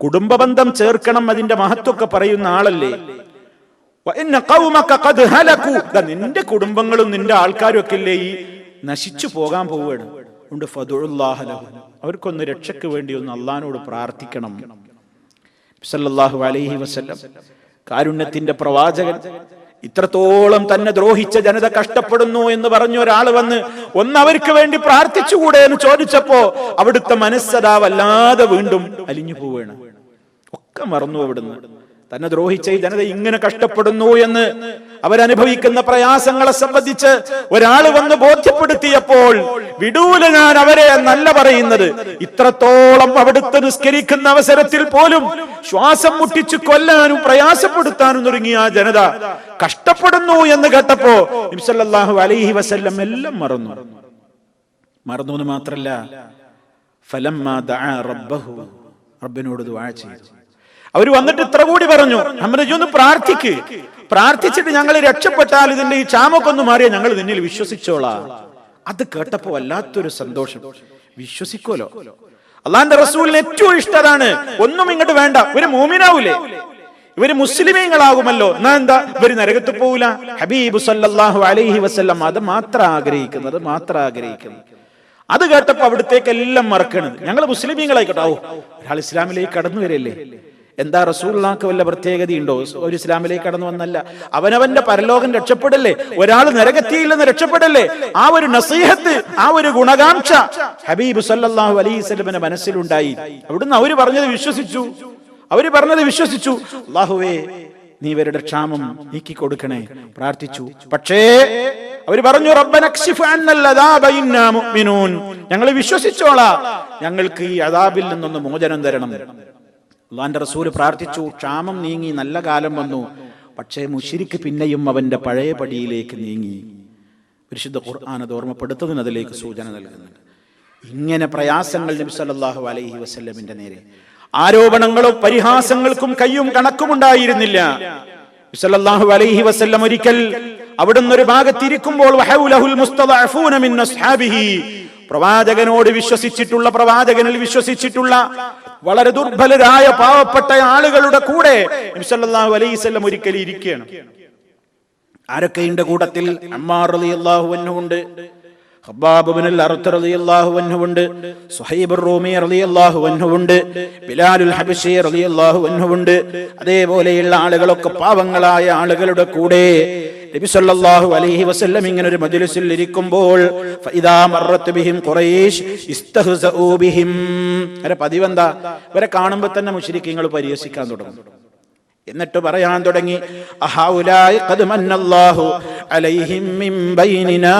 കുടുംബബന്ധം ചേർക്കണം, അതിന്റെ മഹത്വമൊക്കെ പറയുന്ന ആളല്ലേ. വഇന്ന ഖൗമക ഖദ് ഹലകു, നിന്റെ കുടുംബങ്ങളും നിന്റെ ആൾക്കാരും ഒക്കെ ഇല്ലേ ഈ നശിച്ചു പോകാൻ പോവുകയാണ്. അതുകൊണ്ട് ഫദ്ഉല്ലാഹ ലഹും, അവർക്കൊന്ന് രക്ഷയ്ക്ക് വേണ്ടി ഒന്ന് അല്ലാഹുവോട് പ്രാർത്ഥിക്കണം. സല്ലല്ലാഹു അലൈഹി വസല്ലം കാരുണ്യത്തിന്റെ പ്രവാചകൻ, ഇത്രത്തോളം തന്നെ ദ്രോഹിച്ച ജനത കഷ്ടപ്പെടുന്നു എന്ന് പറഞ്ഞ ഒരാൾ വന്ന് ഒന്ന് അവർക്ക് വേണ്ടി പ്രാർത്ഥിച്ചുകൂടെ എന്ന് ചോദിച്ചപ്പോ അവിടുത്തെ മനസ്സതാ വല്ലാതെ വീണ്ടും അലിഞ്ഞു പോവുകയാണ്. ഒക്കെ മറന്നു. അവിടുന്ന് തന്നെ ദ്രോഹിച്ച ഈ ജനത ഇങ്ങനെ കഷ്ടപ്പെടുന്നു എന്ന് അവരനുഭവിക്കുന്ന പ്രയാസങ്ങളെ സംബന്ധിച്ച് ഒരാൾ വന്ന് ബോധ്യപ്പെടുത്തിയപ്പോൾ വിടൂല ഞാൻ അവരെ എന്നല്ല പറയുന്നത്. ഇത്രത്തോളം അവിടുത്തെ നിസ്കരിക്കുന്ന അവസരത്തിൽ പോലും ശ്വാസം മുട്ടിച്ചു കൊല്ലാനും പ്രയാസപ്പെടുത്താനും തുടങ്ങിയ ആ ജനത കഷ്ടപ്പെടുന്നു എന്ന് കേട്ടപ്പോ നബി സല്ലല്ലാഹു അലൈഹി വസല്ലം എല്ലാം മറന്നു എന്ന് മാത്രല്ല, ഫലമ്മാ ദഅ റബ്ബഹു, റബ്ബിനോട് ദുആ ചെയ്തു. അവർ വന്നിട്ട് ഇത്ര കൂടി പറഞ്ഞു, മുഹമ്മദ് ഒന്ന് പ്രാർത്ഥിച്ചിട്ട് ഞങ്ങൾ രക്ഷപ്പെട്ടാൽ ഇതിന്റെ ഈ ക്ഷാമൊക്കെ ഒന്ന് മാറിയാൽ ഞങ്ങൾ നിന്നിൽ വിശ്വസിച്ചോളാം. അത് കേട്ടപ്പോ വല്ലാത്തൊരു സന്തോഷം. വിശ്വസിക്കോലോ, അള്ളാന്റെ റസൂലിന് ഏറ്റവും ഇഷ്ടതാണ്. ഒന്നും ഇങ്ങോട്ട് വേണ്ട, ഇവര് മോമിനാവൂലേ, ഇവര് മുസ്ലിമീങ്ങളാകുമല്ലോ. എന്നാ എന്താ ഇവര് നരകത്ത് പോകൂല. ഹബീബ് സല്ലല്ലാഹു അലൈഹി വസല്ലം അത് മാത്രം ആഗ്രഹിക്കുന്നത്. അത് കേട്ടപ്പോ അവിടത്തേക്ക് എല്ലാം മറക്കണത്. ഞങ്ങൾ മുസ്ലിമീങ്ങളായിക്കോട്ടെ. ഒരാൾ ഇസ്ലാമിലേക്ക് കടന്നു വരല്ലേ, എന്താ റസൂലുള്ളാഹിക്ക് വല്ല പ്രത്യേകതയുണ്ടോ? ഒരു ഇസ്ലാമിലേക്ക് കടന്നു വന്നല്ല, അവനവന്റെ പരലോകം രക്ഷപ്പെടല്ലേ, ഒരാൾ നരകത്തിയിൽ നിന്ന് രക്ഷപ്പെടല്ലേ. ആ ഒരു നസീഹത്ത്, ആ ഒരു ഗുണകാംക്ഷ ഹബീബ് സല്ലല്ലാഹു അലൈഹി വസല്ലമിന്റെ മനസ്സിലുണ്ടായി. അവിടുന്ന് അവര് പറഞ്ഞത് വിശ്വസിച്ചു. അല്ലാഹുവേ, നീ ഇവരുടെ ക്ഷാമം നീക്കി കൊടുക്കണേ, പ്രാർത്ഥിച്ചു. പക്ഷേ അവര് പറഞ്ഞു, റബ്ബനക്ശിഫ് അന്നൽ അദാബ ഇന്നാ മുഅ്മിനൂൻ, ഞങ്ങൾ വിശ്വസിച്ചോളാം, ഞങ്ങൾക്ക് ഈ അദാബിൽ നിന്നൊന്ന് മോചനം തരണം. അല്ലാഹുവിന്റെ റസൂൽ പ്രാർത്ഥിച്ചു, ക്ഷാമം നീങ്ങി, നല്ല കാലം വന്നു. പക്ഷേ മുശ്രിക്ക് പിന്നെയും അവന്റെ പഴയ പടിയിലേക്ക് നീങ്ങി. പരിശുദ്ധ ഖുർആൻ അത് ഓർമ്മപ്പെടുത്തുന്നതിന് അതിലേക്ക് സൂചന നൽകുന്നുണ്ട്. ഇങ്ങനെ പ്രയാസങ്ങൾ നബി സല്ലല്ലാഹു അലൈഹി വസല്ലമിന്റെ നേരെ, ആരോപണങ്ങളും പരിഹാസങ്ങൾക്കും കയ്യും കണക്കുമുണ്ടായിരുന്നില്ല. നബി സല്ലല്ലാഹു അലൈഹി വസല്ലം ഒരിക്കൽ അവിടുന്ന് ഒരു ഭാഗത്തിരിക്കുമ്പോൾ വഹൗലഹുൽ മുസ്തദഅഫൂന മിൻ അസ്ഹാബിഹി, പ്രവാചകനോട് വിശ്വസിച്ചിട്ടുള്ള, പ്രവാചകനിൽ വിശ്വസിച്ചിട്ടുള്ള വളരെ ദുർബലരായ പാവപ്പെട്ട ആളുകളുടെ കൂടെ നബി സല്ലല്ലാഹു അലൈഹി വസല്ലം ഒരിക്കൽ ഇരിക്കുകയാണ്. ആരൊക്കെയുടെ കൂട്ടത്തിൽ? അമ്മാർ റളിയല്ലാഹു അൻഹു ഉണ്ട്, ഖബ്ബാബ് ഇബ്നുൽ അർത്ത് റളിയല്ലാഹു അൻഹു ഉണ്ട്, സുഹൈബ് റൂമി റളിയല്ലാഹു അൻഹു ഉണ്ട്, ബിലാലുൽ ഹബശി റളിയല്ലാഹു അൻഹു ഉണ്ട്. അതേപോലെയുള്ള ആളുകളൊക്കെ പാവങ്ങളായ ആളുകളുടെ കൂടെ നബി സല്ലല്ലാഹു അലൈഹി വസല്ലം ഇങ്ങനെ ഒരു മജ്ലിസിൽ ഇരിക്കുമ്പോൾ ഫഇദാ മറത്ത് ബിഹിം ഖുറൈശ് ഇസ്തഹ്സഉ ബിഹിം, അവരെ പതിവെന്താ, ഇവരെ കാണുമ്പോൾ തന്നെ മുശ്രിക്കീങ്ങൾ പരിഹസിക്കാൻ തുടങ്ങും. എന്നിട്ട് പറയാൻ തുടങ്ങി, അഹൗലായി ഖദ് മന്നല്ലാഹു അലൈഹിം മിൻ ബൈനിനാ,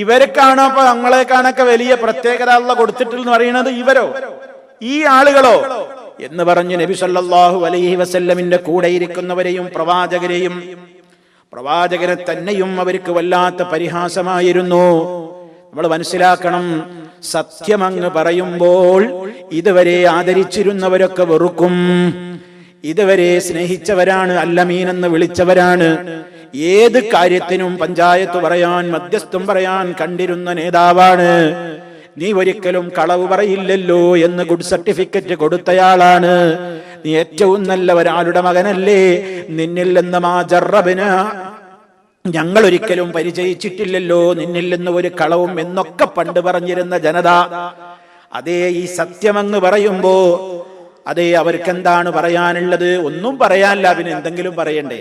ഇവർക്കാണോ അപ്പൊ ഞങ്ങളെക്കാണൊക്കെ വലിയ പ്രത്യേകത അല്ലാഹു കൊടുത്തിട്ടെന്ന് പറയുന്നത്? ഇവരോ, ഈ ആളുകളോ എന്ന് പറഞ്ഞ് നബി സല്ലല്ലാഹു അലൈഹി വസല്ലമിന്റെ കൂടെ ഇരിക്കുന്നവരെയും പ്രവാചകരെ തന്നെയും അവർക്ക് വല്ലാത്ത പരിഹാസമായിരുന്നു. നമ്മൾ മനസ്സിലാക്കണം, സത്യമങ്ങ് പറയുമ്പോൾ ഇതുവരെ ആദരിച്ചിരുന്നവരൊക്കെ വെറുക്കും. ഇതുവരെ സ്നേഹിച്ചവരാണ്, അല്ലമീനെന്ന് വിളിച്ചവരാണ്. ഏത് കാര്യത്തിനും പഞ്ചായത്ത് പറയാൻ, മധ്യസ്ഥം പറയാൻ കണ്ടിരുന്ന നേതാവാണ്. നീ ഒരിക്കലും കളവ് പറയില്ലല്ലോ എന്ന് ഗുഡ് സർട്ടിഫിക്കറ്റ് കൊടുത്തയാളാണ്. നീ ഏറ്റവും നല്ല ഒരാളുടെ മകനല്ലേ, നിന്നിൽ നിന്ന് മാജറബിന, ഞങ്ങൾ ഒരിക്കലും പരിചയിച്ചിട്ടില്ലല്ലോ നിന്നിൽ നിന്ന് ഒരു കളവും എന്നൊക്കെ പണ്ട് പറഞ്ഞിരുന്ന ജനത, അതേ ഈ സത്യമങ്ങ് പറയുമ്പോ അതേ അവർക്കെന്താണ് പറയാനുള്ളത്? ഒന്നും പറയാനില്ല, പിന്നെ എന്തെങ്കിലും പറയണ്ടേ?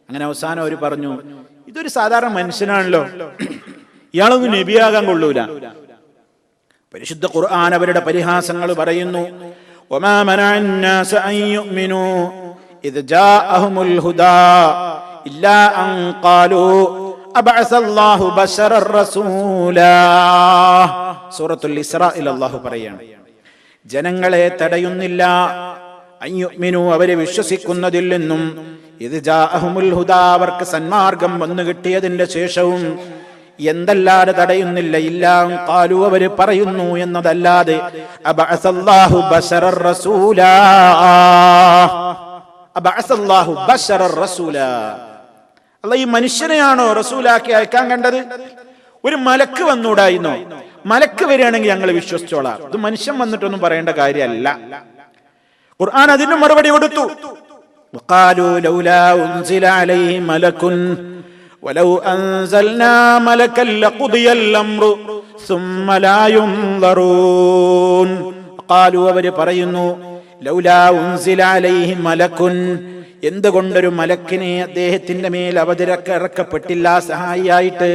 അങ്ങനെ അവസാനം അവർ പറഞ്ഞു, ഇതൊരു സാധാരണ മനുഷ്യനാണല്ലോ, ഇയാളൊന്നും നബിയാകാൻ കൊള്ളൂല. പരിശുദ്ധ ഖുർആൻ അവരുടെ പരിഹാസങ്ങൾ പറയുന്നു. വമാ മനഅന്നാസ അൻ യുഅ്മിനൂ ഇദ് ജാഅഹുമുൽ ഹുദാ ഇല്ലാ അൻ ഖാലൂ അബഅസല്ലാഹു ബശറർ റസൂലാ. സൂറത്തുൽ ഇസ്രായിൽ അല്ലാഹു പറയാണ്, ജനങ്ങളെ തടയുന്നില്ല അൻ യുഅ്മിനൂ, അവരെ വിശ്വസിക്കുന്നതിൽ നിന്നും, ഇദ് ജാഅഹുമുൽ ഹുദാ, അവർക്ക് സന്മാർഗം വന്നു കിട്ടിയതിന്റെ ശേഷവും എന്തല്ലാതെ തടയുന്നില്ല, ഇല്ലാ ഖാലു, അവര് പറയുന്നു എന്നതല്ലാതെ, അബഅസല്ലാഹു ബശറർ റസൂലാ, അബഅസല്ലാഹു ബശറർ റസൂലാ. അല്ലാഹു ഈ മനുഷ്യനെയാണോ റസൂലാക്കി അയക്കാൻ കണ്ടത്? ഒരു മലക്ക് വന്നൂടായിരുന്നോ? മലക്ക് വരികയാണെങ്കിൽ ഞങ്ങൾ വിശ്വസിച്ചോളാം. ഇത് മനുഷ്യൻ വന്നിട്ടൊന്നും പറയേണ്ട കാര്യമല്ല. ഖുർആൻ അതിന് മറുപടി കൊടുത്തു. വഖാലു ലൗലാ ഉൻസില അലൈഹി മലകുൻ വലൗ അൻസൽനാ മലകൻ ലഖുദിയൽ അംറു സുമ്മ ലാ യുൻദറൂൻ. ഖാലു, അവര് പറയുന്നു, ലൗലാ ഉൻസില അലൈഹി മലകുൻ, എന്തുകൊണ്ടൊരു മലക്കിനെ അദ്ദേഹത്തിന്റെ മേൽ ഇറക്കപ്പെട്ടില്ല സഹായിയായിട്ട്?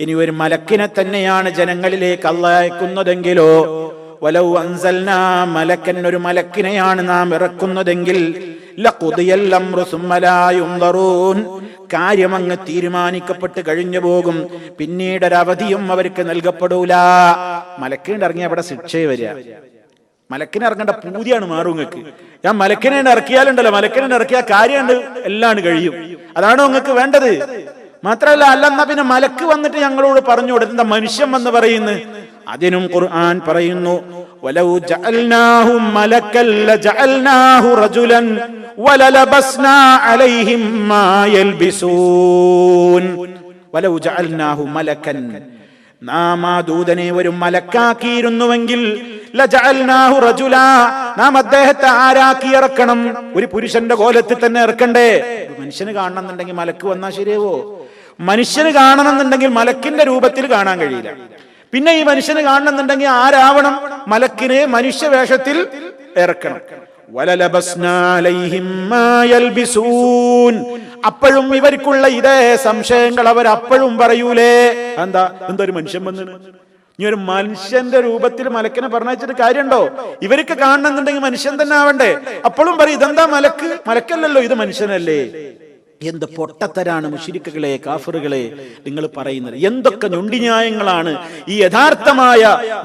ഇനി ഒരു മലക്കിനെ തന്നെയാണ് ജനങ്ങളിലേക്ക് അല്ലാഹ് അയക്കുന്നതെങ്കിലോ, വലൗ അൻസൽനാ മലക്കൻ, ഒരു മലക്കിനെയാണ് നാം ഇറക്കുന്നതെങ്കിൽ, ലഖുദിയൽ അംറു സുമ്മ ലാ യുൻദറൂൻ, കാര്യം അങ്ങ് തീരുമാനിക്കപ്പെട്ട് കഴിഞ്ഞു പോകും, പിന്നീടൊരവധിയും അവർക്ക് നൽകപ്പെടൂല. മലക്കിനെ ഇറങ്ങിയ അവിടെ ശിക്ഷയെ വരിക. മലക്കിനെ ഇറങ്ങേണ്ട പൂതിയാണ് മാറുങ്ങൾക്ക്. ഞാൻ മലക്കിനെ ഇറക്കിയാലുണ്ടല്ലോ, മലക്കിനെ ഇറക്കിയ കാര്യമുണ്ട്, എല്ലാം കഴിയും. അതാണോ നിങ്ങൾക്ക് വേണ്ടത്? മാത്രമല്ല, അല്ലെന്നാ പിന്നെ മലക്ക് വന്നിട്ട് ഞങ്ങളോട് പറഞ്ഞു കൊടുത്ത മനുഷ്യൻ എന്ന് പറയുന്നത്. അതിനും ഖുർആൻ പറയുന്നു, വലൗ ജഅൽനാഹു മലക്കൻ ലജഅൽനാഹു റജുലൻ വലലബസ്നാ അലൈഹിം മാ യൽബിസൂൻ. വലൗ ജഅൽനാഹു മലക്കൻ, നാം ആ ദൂതനെ ഒരു മലക്കാക്കിയിരുന്നുവെങ്കിൽ, ലജഅൽനാഹു റജുലാ, നാം അദ്ദേഹത്തെ ആരാക്കി ഇറക്കണം? ഒരു പുരുഷന്റെ കോലത്തിൽ തന്നെ ഇറക്കണ്ടേ? മനുഷ്യന് കാണണമെന്നുണ്ടെങ്കിൽ മലക്ക് വന്നാൽ ശരിയാവോ? മനുഷ്യന് കാണണമെന്നുണ്ടെങ്കിൽ മലക്കിന്റെ രൂപത്തിൽ കാണാൻ കഴിയില്ല. പിന്നെ ഈ മനുഷ്യന് കാണണമെന്നുണ്ടെങ്കിൽ ആരാവണം? മലക്കിനെ മനുഷ്യവേഷത്തിൽ ഇറക്കണം. വലലബസ്നാ അലൈഹിം മാ യൽബിസൂൻ. അപ്പോഴും ഇവർക്കുള്ള ഇതേ സംശയങ്ങൾ അവർ അപ്പോഴും പറയൂലേ, എന്തൊരു മനുഷ്യൻ വന്നിട്ട്, ഇനി ഒരു മനുഷ്യന്റെ രൂപത്തിൽ മലക്കിനെ പറഞ്ഞിട്ട് കാര്യമുണ്ടോ? ഇവർക്ക് കാണണമെന്നുണ്ടെങ്കിൽ മനുഷ്യൻ തന്നെ ആവണ്ടേ? അപ്പോഴും പറയും, ഇതെന്താ മലക്ക്? മലക്കല്ലല്ലോ, ഇത് മനുഷ്യനല്ലേ. എന്ത് പൊട്ടത്തരാണ് മുശ്രിക്കുകളെ, കാഫിറുകളെ നിങ്ങൾ പറയുന്നത്? എന്തൊക്കെ ഞൊണ്ടിന്യായങ്ങളാണ് ഈ യഥാർത്ഥമായ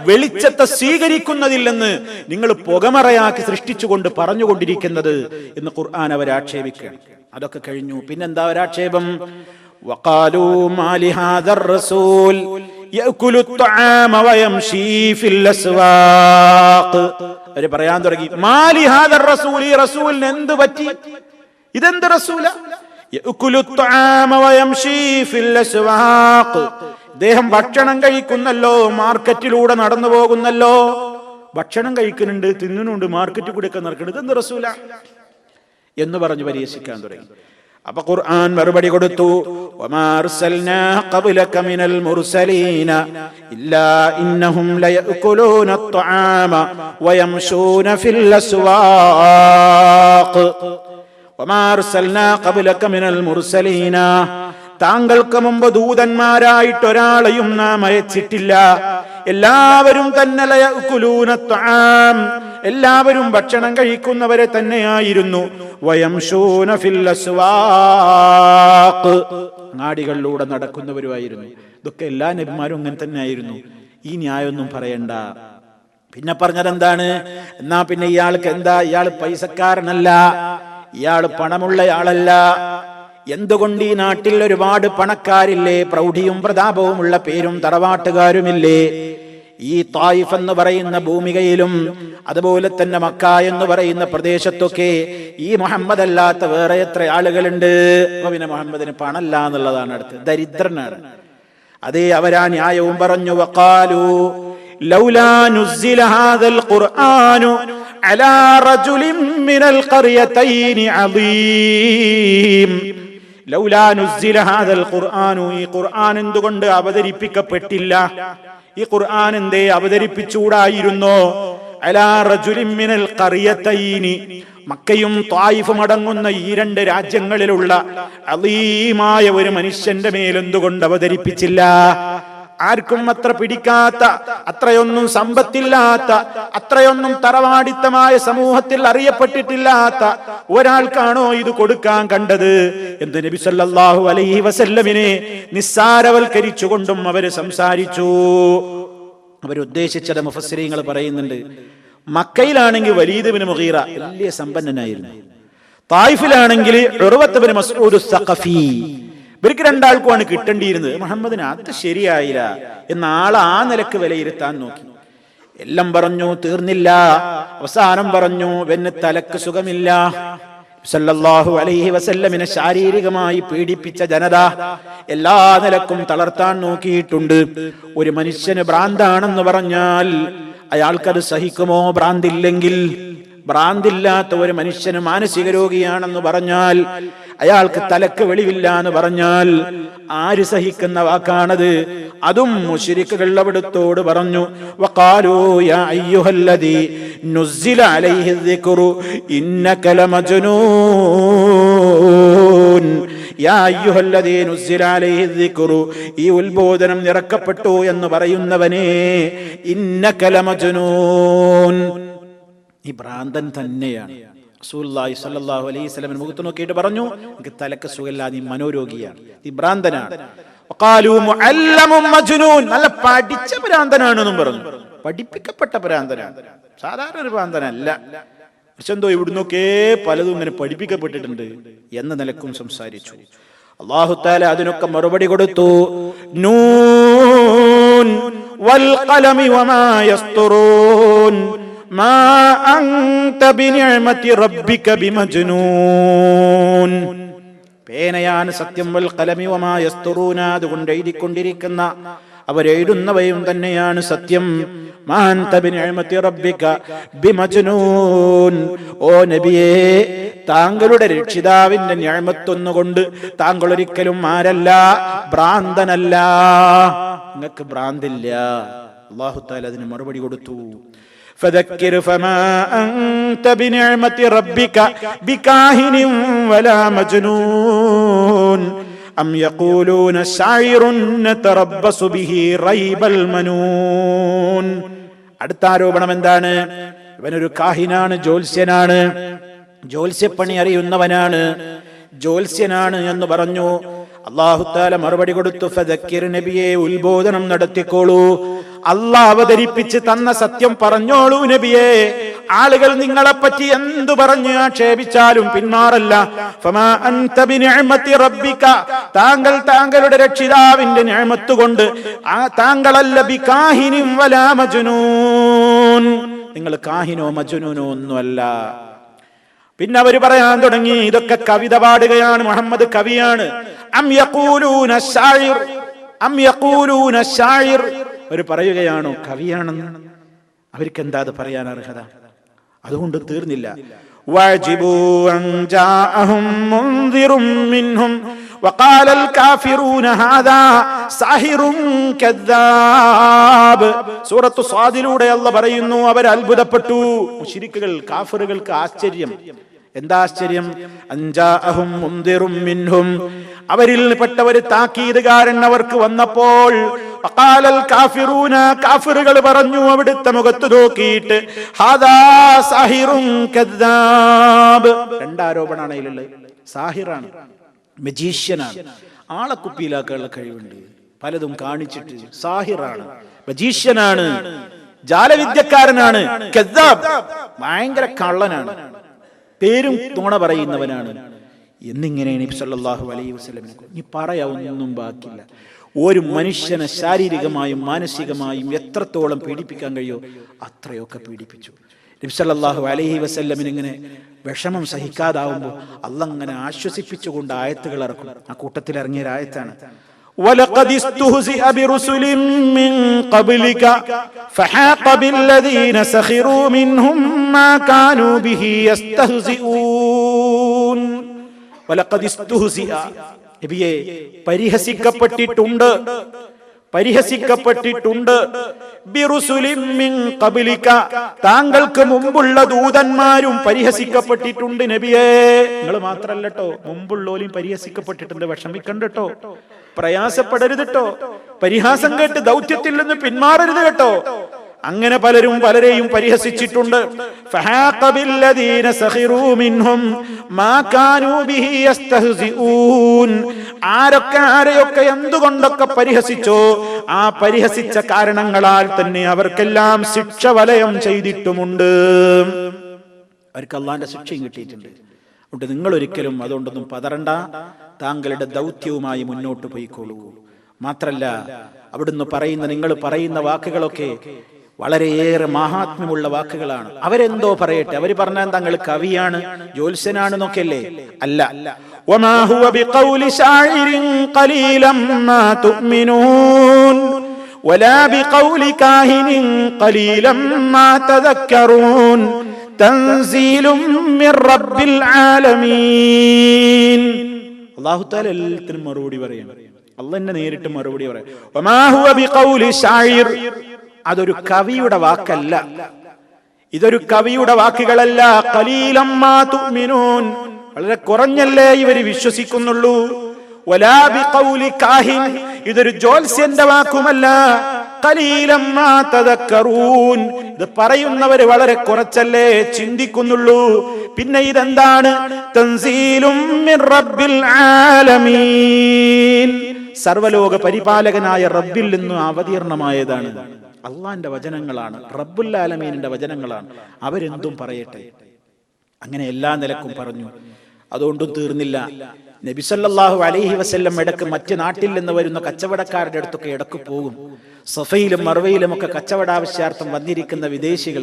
വെളിച്ചത്തെ സ്വീകരിക്കുന്നതില്ലെന്ന് നിങ്ങൾ പുകമറയാക്കി സൃഷ്ടിച്ചുകൊണ്ട് പറഞ്ഞുകൊണ്ടിരിക്കുന്നത് എന്ന് ഖുർആൻ അവരെ ആക്ഷേപിക്കുകയാണ്. അതൊക്കെ കഴിഞ്ഞു. പിന്നെന്താ ഒരാക്ഷേപം? വഖാലൂ മാലി ഹാദർ റസൂൽ യഅകുലു അത്അമ വയംശീ ഫിൽ അസ്വാഖ്. അവര് പറയാൻ തുടങ്ങി, മാലി ഹാദർ റസൂൽ, ഈ റസൂലിന് എന്ത് പറ്റി? ഇതെന്ത് റസൂലാ? യഅകുലു അത്അമ വയംശീ ഫിൽ അസ്വാഖ്. അദ്ദേഹം ഭക്ഷണം കഴിക്കുന്നല്ലോ, മാർക്കറ്റിലൂടെ നടന്നു പോകുന്നല്ലോ. ഭക്ഷണം കഴിക്കുന്നുണ്ട്, തിന്നുന്നുണ്ട്, മാർക്കറ്റിൽ കൂടെ ഒക്കെ നടക്കുന്നത്, ഇതെന്ത് റസൂലാ എന്ന് പറഞ്ഞു പരിഹസിക്കാൻ തുടങ്ങി. അപ്പൊ ഖുർആൻ മറുപടി കൊടുത്തു, വമാ അർസൽനാ ഖബ്ലക മിനൽ മുർസലീന ഇല്ലാ ഇന്നഹും ലയഅകുലൂന അത്അമ വയംശൂന ഫിൽ അസ്വാഖ്. വമാ അർസൽനാ ഖബ്ലക മിനൽ മുർസലീന, താങ്കൾക്ക് മുമ്പ് ദൂതന്മാരായിട്ട് ഒരാളെയും നാം അയച്ചിട്ടില്ല. എല്ലാവരും തന്നെ ലയഅകുലൂന അത്അം, എല്ലാവരും ഭക്ഷണം കഴിക്കുന്നവരെ തന്നെയായിരുന്നു. വയംശൂന ഫിൽ അസ്വാഖ്, അങ്ങാടികളിലൂടെ നടക്കുന്നവരുമായിരുന്നു. ഇതൊക്കെ എല്ലാ നബിമാരും അങ്ങനെ തന്നെ ആയിരുന്നു. ഈ ന്യായമൊന്നും പറയണ്ട. പിന്നെ പറഞ്ഞതെന്താണ്? എന്നാ പിന്നെ ഇയാൾക്ക് എന്താ? ഇയാൾ പൈസക്കാരനല്ല, ഇയാൾ പണമുള്ളയാളല്ല. എന്തുകൊണ്ട് ഈ നാട്ടിൽ ഒരുപാട് പണക്കാരില്ലേ? പ്രൗഢിയും പ്രതാപവുമുള്ള പേരും തറവാട്ടുകാരുമില്ലേ? ഈ തായിഫ് എന്ന് പറയുന്ന ഭൂമികയിലും അതുപോലെ തന്നെ മക്ക എന്ന് പറയുന്ന പ്രദേശത്തൊക്കെ ഈ മുഹമ്മദ് അല്ലാത്ത വേറെ എത്ര ആളുകളുണ്ട്? അപ്പൊ പിന്നെ മുഹമ്മദിന് പണല്ല എന്നുള്ളതാണ് അടുത്ത്, ദരിദ്രനാണ്. അതേ, അവരാ ന്യായവും പറഞ്ഞു. വഖാലു ലൗലാ നുസ്സില ഹാദൽ ഖുർആനു അലാ റജുലിൻ മിനൽ ഖറിയതൈനി അദീം. ലൗലാ നുസ്സില ഹാദൽ ഖുർആനു, ഈ ഖുർആൻ എന്തുകൊണ്ട് അവതരിപ്പിക്കപ്പെട്ടില്ല? ഈ ഖുർആൻ എന്തേ അവതരിപ്പിച്ചുകൂടായിരുന്നോ? അലാ റജുലിൻ മിനൽ ഖറിയതൈനി, മക്കയും ത്വായിഫും അടങ്ങുന്ന ഈ രണ്ട് രാജ്യങ്ങളിലുള്ള അളീമായ ഒരു മനുഷ്യന്റെ മേലെന്തുകൊണ്ട് അവതരിപ്പിച്ചില്ല? ആർക്കും അത്ര പിടിക്കാത്ത, അത്രയൊന്നും സമ്പത്തില്ലാത്ത, അത്രയൊന്നും തറവാടിത്തമായ സമൂഹത്തിൽ അറിയപ്പെട്ടിട്ടില്ലാത്ത ഒരാൾക്കാണോ ഇത് കൊടുക്കാൻ കണ്ടത് എന്ന് നബി സല്ലല്ലാഹു അലൈഹി വസല്ലമിനെ നിസ്സാരവൽക്കരിച്ചുകൊണ്ടും അവര് സംസാരിച്ചു. അവരുദ്ദേശിച്ചത് മുഫസ്സിരീങ്ങൾ പറയുന്നുണ്ട്. മക്കയിലാണെങ്കിൽ വലീദ് ബിൻ മുഗീറ വലിയ സമ്പന്നനായിരുന്നു. തായിഫിലാണെങ്കിൽ ഉർവത്ത് ബിൻ മസ്ഊദ് സഖഫി. ഇവർക്ക് രണ്ടാൾക്കുമാണ് കിട്ടേണ്ടിയിരുന്നത്. മുഹമ്മദിന് അത് ശരിയായില്ല എന്ന ആളെ ആ നിലക്ക് വിലയിരുത്താൻ നോക്കി. എല്ലാം പറഞ്ഞു, തീർന്നില്ല. അവസാനം പറഞ്ഞു, വെന്ന് തലക്ക് സുഖമില്ല. സല്ലല്ലാഹു അലൈഹി വസല്ലമിനെ ശാരീരികമായി പീഡിപ്പിച്ച ജനത എല്ലാ നിലക്കും തളർത്താൻ നോക്കിയിട്ടുണ്ട്. ഒരു മനുഷ്യന് ഭ്രാന്താണെന്ന് പറഞ്ഞാൽ അയാൾക്കത് സഹിക്കുമോ? ഭ്രാന്തില്ലെങ്കിൽ, ഭ്രാന്തില്ലാത്ത ഒരു മനുഷ്യന് മാനസിക രോഗിയാണെന്ന് പറഞ്ഞാൽ, അയാൾക്ക് തലക്ക് വെളിവില്ല എന്ന് പറഞ്ഞാൽ ആര് സഹിക്കുന്ന വാക്കാണത്? അതും മുശ്രിക്കുകൾ അവിടുത്തോട് പറഞ്ഞു. വഖാലൂ യാ അയ്യുഹല്ലദീ നുസ്സില അലൈഹി ദിക്റു ഇന്നക ലമജ്നൂൻ. യാ അയ്യുഹല്ലദീ നുസ്സില അലൈഹി ദിക്റു, ഈ ഉത്ബോധനം ഇറക്കപ്പെട്ടു എന്ന് പറയുന്നവനെ, ഇന്നക ലമജ്നൂൻ, ഈ ഭ്രാന്തൻ തന്നെയാണ്. റസൂലുള്ളാഹി സ്വല്ലല്ലാഹു അലൈഹി വസല്ലം മുഖത്ത് നോക്കിയിട്ട് പറഞ്ഞു, എനിക്ക് തലക്ക് സുഖമില്ല, നീ മനോരോഗിയാണ്, നീ ഭ്രാന്തനാണ്. വഖാലൂ മുഅല്ലമും മജ്നൂൻ, നല്ല പഠിച്ച ഭ്രാന്തനാണെന്നും പറഞ്ഞു. പഠിപ്പിക്കപ്പെട്ട ഭ്രാന്തനാണ്, സാധാരണ ഒരു ഭ്രാന്തനല്ല. പക്ഷെ എന്തോ ഇവിടുന്നൊക്കെ പലതും ഇങ്ങനെ പഠിപ്പിക്കപ്പെട്ടിട്ടുണ്ട് എന്ന നിലക്കും സംസാരിച്ചു. അല്ലാഹു തആല അതിനൊക്കെ മറുപടി കൊടുത്തു. നൂൻ വൽ ഖലമി വമാ യസ്തുറൂൻ മാ അൻത ബിനിഅമതി റബ്ബിക ബിമജ്നൂൻ. പേനയാണ് സത്യം. വൽ ഖലമി വമാ യസ്തുറൂന, അതുകൊണ്ട് എഴുതിക്കൊണ്ടിരിക്കുന്ന അവരെഴുതുന്നവയും തന്നെയാണ് സത്യം. മാ അൻത ബിനിഅമതി റബ്ബിക ബിമജ്നൂൻ. ഓ നബിയേ, താങ്കളുടെ രക്ഷിതാവിന്റെ നിഅമത്തൊന്നുകൊണ്ട് താങ്കൾ ഒരിക്കലും ആരല്ല, ഭ്രാന്തനല്ല. നിങ്ങൾക്ക് ഭ്രാന്തില്ല. അല്ലാഹു തആല അതിന് മറുപടി കൊടുത്തു. فذكر فما أنت بنعمة ربك بكاهن ولا مجنون أم يقولون شاعر نتربص به ريب المنون. അടുത്ത ആരോപണം എന്താണ്? ഇവനൊരു കാഹിനാണ്, ജ്യോത്സ്യനാണ്, ജ്യോത്സ്യപ്പണി അറിയുന്നവനാണ്, ജ്യോത്സ്യനാണ് എന്ന് പറഞ്ഞു. അല്ലാഹു തആല മറുപടി കൊടുത്തു. ഫദക്കിർ, നബിയെ ഉത്ബോധനം നടത്തിക്കോളൂ, അല്ലാഹ് അവതരിപ്പിച്ച് തന്ന സത്യം പറഞ്ഞോളൂ നബിയെ. ആളുകൾ നിങ്ങളെപ്പറ്റി എന്തു പറഞ്ഞു ആക്ഷേപിച്ചാലും പിന്മാറല്ല. ഫമാ അൻത ബിനിഅമതി റബ്ബിക, താങ്കൾ താങ്കളുടെ രക്ഷിതാവിന്റെ നിഅമത്ത് കൊണ്ട് താങ്കളല്ല ബികാഹിനിൻ വലാ മജ്നൂൻ, നിങ്ങൾ കാഹിനോ മജ്നൂനോ ഒന്നുമല്ല. പിന്നെ അവര് പറയാൻ തുടങ്ങി, ഇതൊക്കെ കവിത പാടുകയാണ്, മുഹമ്മദ് കവിയാണ്. അം യഖൂലൂന ശാഇർ, അം യഖൂലൂന ശാഇർ, അവർ പറയുകയാണോ കവിയാണെന്ന്? അവർക്ക് എന്താ അത് പറയാൻ അർഹത? അതുകൊണ്ട് തീർന്നില്ല. വജിബൂ അൻ ജാഅഹും മുൻദിറും മിൻഹും വഖാലൽ കാഫിറൂന ഹാദാ സാഹിറുൻ കദ്ദാബ്. സൂറത്തു സ്വാദിലൂടെ അല്ലാഹ് പറയുന്നു, അവർ അത്ഭുതപ്പെട്ടു. മുശ്രിക്കുകൾ, കാഫിറുകൾക്ക് ആശ്ചര്യം, എന്താ ആശ്ചര്യം? അൻജാഅഹും മുൻദിറും മിൻഹും, അവരിൽ പെട്ട ഒരു താക്കീതുകാരൻ അവർക്ക് വന്നപ്പോൾ വഖാലൽ കാഫിറൂന, കാഫിറുകൾ പറഞ്ഞു അവിടുത്തെ മുഖത്ത് നോക്കിയിട്ട് ഹാദാ സാഹിറുൻ കദ്ദാബ്. രണ്ടാരോപണമാണ് അതിലുള്ളത്. സാഹിറാണ്, മജീഷ്യനാണ്, ആളെ കുപ്പിയിലാക്കാനുള്ള കഴിവുണ്ട്, പലതും കാണിച്ചിട്ട് സാഹിറാണ്, മജീഷ്യനാണ്, ജാലവിദ്യക്കാരനാണ്, കദ്ദാബ്, ഭയങ്കര കള്ളനാണ്, പേരും നുണ പറയുന്നവനാണ് എന്നിങ്ങനെ നബി സല്ലല്ലാഹു അലൈഹി വസല്ലം. ഇനി പറയാനൊന്നും ബാക്കിയില്ല. ഒരു മനുഷ്യനെ ശാരീരികമായും മാനസികമായും എത്രത്തോളം പീഡിപ്പിക്കാൻ കഴിയോ അത്രയൊക്കെ പീഡിപ്പിച്ചു. നബി സല്ലല്ലാഹു അലൈഹി വസല്ലമിന് ഇങ്ങനെ വിഷമം സഹിക്കാതാവുമ്പോൾ അല്ലാഹ് ഇങ്ങനെ ആശ്വസിപ്പിച്ചുകൊണ്ട് ആയത്തുകൾ ഇറക്കും. ആ കൂട്ടത്തിൽ ഇറങ്ങിയ ആയത്താണ് وَلَقَدِ اسْتُهْزِئَ بِرُسُلٍ مِّن قَبْلِكَ فَحَاقَ بِالَّذِينَ سَخِرُوا مِنْهُمْ مَا كَانُوا بِهِ يَسْتَهْزِئُونَ. وَلَقَدِ اسْتُهْزِئَ, നബിയെ പരിഹസിക്കപ്പെട്ടിട്ടുണ്ട്, പരിഹസിക്കപ്പെട്ടിട്ടുണ്ട്. ബിറുസുലിൻ മിൻ ഖബ്ലിക, താങ്കൾക്ക് മുമ്പുള്ള ദൂതന്മാരും പരിഹസിക്കപ്പെട്ടിട്ടുണ്ട് നബിയേ. നിങ്ങൾ മാത്രല്ല കേട്ടോ, മുമ്പുള്ളോലും പരിഹസിക്കപ്പെട്ടിട്ടുണ്ട്. വിഷമിക്കണ്ട കേട്ടോ, പ്രയാസപ്പെടരുത് കേട്ടോ, പരിഹാസം കേട്ട് ദൗത്യത്തിൽ നിന്ന് പിന്മാറരുത് കേട്ടോ. അങ്ങനെ പലരും പലരെയും പരിഹസിച്ചിട്ടുണ്ട്. ഫഹാഖ ബില്ലദീന സഖിറൂ മിൻഹും മാ കാനൂ ബിഹി യസ്തഹ്സിഊൻ, ആരൊക്കെ ആരെയൊക്കെ എന്തുകൊണ്ടൊക്കെ പരിഹസിച്ചോ ആ പരിഹസിച്ച കാരണങ്ങളാൽ തന്നെ അവർക്കെല്ലാം ശിക്ഷ വലയം ചെയ്തിട്ടുമുണ്ട്. അവർക്ക് അല്ലാഹുവിന്റെ ശിക്ഷയും കിട്ടിയിട്ടുണ്ട്. അതുകൊണ്ട് നിങ്ങൾ ഒരിക്കലും അതുകൊണ്ടൊന്നും പതറണ്ട, താങ്കളുടെ ദൗത്യവുമായി മുന്നോട്ട് പോയിക്കോളൂ. മാത്രല്ല അവിടുന്ന് പറയുന്ന, നിങ്ങൾ പറയുന്ന വാക്കുകളൊക്കെ വളരെയേറെ മഹാത്മ്യമുള്ള വാക്കുകളാണ്. അവരെന്തോ പറയട്ടെ, അവർ പറഞ്ഞാൽ താങ്കൾ കവിയാണ്, ജ്യോത്സ്യനാണെന്നൊക്കെയല്ലേ? അല്ല. വമാ ഹുവ ബിഖൗലി ശാഇരിൻ ഖലീലൻ മാ തുഅ്മിനൂൻ വലാ ബിഖൗലി കാഹിനിൻ ഖലീലൻ മാ തദക്കറൂൻ തൻസീലും മിർ റബ്ബിൽ ആലമീൻ. അല്ലാഹു തആല എല്ലാത്തിനും മറുപടി പറയാണ്. അല്ലാഹ് തന്നെ നേരിട്ട് മറുപടി പറയാം. വമാ ഹുവ ബിഖൗലി ശാഇർ, അതൊരു കവിയുടെ വാക്കല്ല, ഇതൊരു കവിയുടെ വാക്കുകളല്ല. ഖലീലൻ മാ തുഅ്മിനൂൻ, വളരെ കുറഞ്ഞല്ലേ ഇവര് വിശ്വസിക്കുന്നുള്ളൂ. വലാ ബിഖൗലി കാഹിൻ, ഇതൊരു ജ്യോത്സ്യന്റെ വാക്കുമല്ല. ഖലീലൻ മാ തദക്കറൂൻ, ഇത് പറയുന്നവര് വളരെ കുറച്ചല്ലേ ചിന്തിക്കുന്നുള്ളൂ. പിന്നെ ഇതെന്താണ്? തൻസീലും മിർ റബ്ബിൽ ആലമീൻ, സർവലോക പരിപാലകനായ റബ്ബിൽ നിന്ന് അവതീർണമായതാണ്. അള്ളാന്റെ വചനങ്ങളാണ്, റബ്ബുൽ ആലമീനിന്റെ വചനങ്ങളാണ്. അവരെന്തും പറയട്ടെ. അങ്ങനെ എല്ലാ നിലക്കും പറഞ്ഞു. അതുകൊണ്ടും തീർന്നില്ല. നബി സല്ലല്ലാഹു അലൈഹി വസല്ലം ഇടക്ക് മറ്റു നാട്ടിൽ നിന്ന് വരുന്ന കച്ചവടക്കാരുടെ അടുത്തൊക്കെ ഇടക്ക് പോകും. സഫയിലും മർവയിലും ഒക്കെ കച്ചവടാവശ്യാർത്ഥം വന്നിരിക്കുന്ന വിദേശികൾ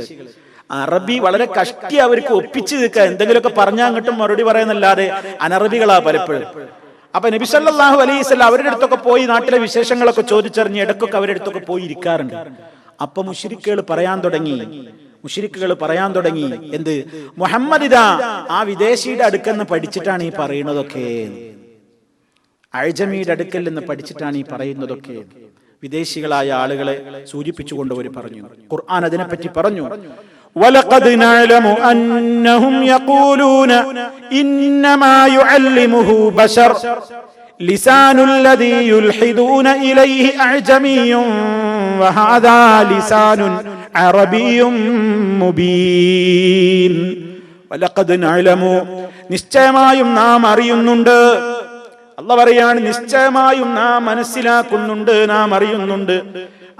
അറബി വളരെ കഷ്ടി അവർക്ക് ഒപ്പിച്ചു നിൽക്കുക. എന്തെങ്കിലുമൊക്കെ പറഞ്ഞാൽ അങ്ങോട്ടും മറുപടി പറയുന്നല്ലാതെ അനറബികളാ പലപ്പോഴും. അപ്പൊ നബി സല്ലല്ലാഹു അലൈഹി വസല്ലം അവരുടെ അടുത്തൊക്കെ പോയി നാട്ടിലെ വിശേഷങ്ങളൊക്കെ ചോദിച്ചറിഞ്ഞ് ഇടക്കൊക്കെ അവരുടെ അടുത്തൊക്കെ പോയി ഇരിക്കാറുണ്ട്. അപ്പൊ മുശ്രിക്കുകൾ പറയാൻ തുടങ്ങി, എന്ത്? മുഹമ്മദ് ഇതാ ആ വിദേശിയുടെ അടുക്കെന്ന് പഠിച്ചിട്ടാണ് ഈ പറയുന്നതൊക്കെ, അഅ്ജമിയുടെ അടുക്കൽ നിന്ന് പഠിച്ചിട്ടാണ് ഈ പറയുന്നതൊക്കെ. വിദേശികളായ ആളുകളെ സൂചിപ്പിച്ചുകൊണ്ട് അവർ പറഞ്ഞു. ഖുർആൻ അതിനെപ്പറ്റി പറഞ്ഞു. وَلَقَدْ نَعْلَمُ أَنَّهُمْ يَقُولُونَ إِنَّمَا يُعَلِّمُهُ بَشَرٌ لِسَانُ الَّذِي يُلْحِدُونَ إِلَيْهِ أَعْجَمِيٌّ وَهَذَا لِسَانٌ عَرَبِيٌّ مُبِينٌ. وَلَقَدْ نَعْلَمُ, നിശ്ചയമായും നാം അറിയുന്നുണ്ട്. അല്ലാഹ് പറയാണ്, നിശ്ചയമായും നാം മനസ്സിലാക്കുന്നുണ്ട്, നാം അറിയുന്നുണ്ട്.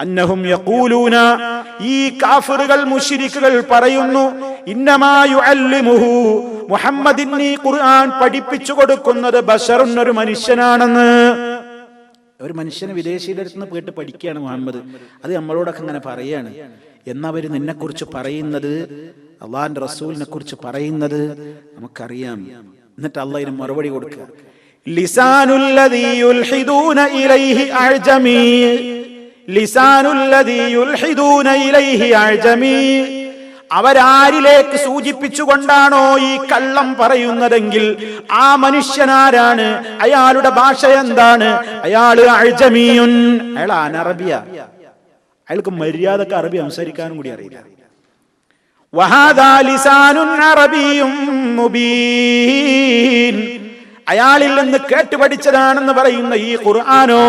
അന്നഹും യഖൂലൂന, ഈ കാഫിറുകൾ മുശ്രിക്കുകൾ പറയുന്നു, ഇന്നമാ യുഅല്ലിമുഹു, മുഹമ്മദിന് ഈ ഖുർആൻ പഠിപ്പിച്ചു കൊടുക്കുന്നത് ബശറുൻ, ഒരു മനുഷ്യനാണെന്ന്. ഒരു മനുഷ്യനെ വിദേശിയുടെ അടുത്ത് നിന്ന് പോയിട്ട് പഠിക്കുകയാണ് മുഹമ്മദ്, അത് നമ്മളോടൊക്കെ അങ്ങനെ പറയാണ്. എന്നവര് നിന്നെ കുറിച്ച് പറയുന്നത്, അള്ളാഹിന്റെ റസൂലിനെ കുറിച്ച് പറയുന്നത് നമുക്കറിയാം. എന്നിട്ട് അള്ളാഹ് ഇതിന് മറുപടി കൊടുക്കുക. ലിസാനുല്ലദീ യുൽഹിദൂന ഇലൈഹി അഅ്ജമീ, ലിസാനുല്ലദീ യുൽഹിദൂന ഇലൈഹി അഅ്ജമീ, അവരാരിലേക്ക് സൂചിപ്പിച്ചുകൊണ്ടാണോ ഈ കള്ളം പറയുന്നതെങ്കിൽ ആ മനുഷ്യനാരാണ്? അയാളുടെ ഭാഷ എന്താണ്? അയാള് അഅ്ജമിയുൻ, അയാൾ അനറബിയ, അയാൾക്ക് മര്യാദക്ക് അറബി സംസാരിക്കാനും കൂടി അറിയില്ല. വഹാദാ ലിസാനുൻ അറബിയ്യും മുബീൻ, അയാളിൽ നിന്ന് കേട്ടുപഠിച്ചതാണെന്ന് പറയുന്ന ഈ ഖുർആനോ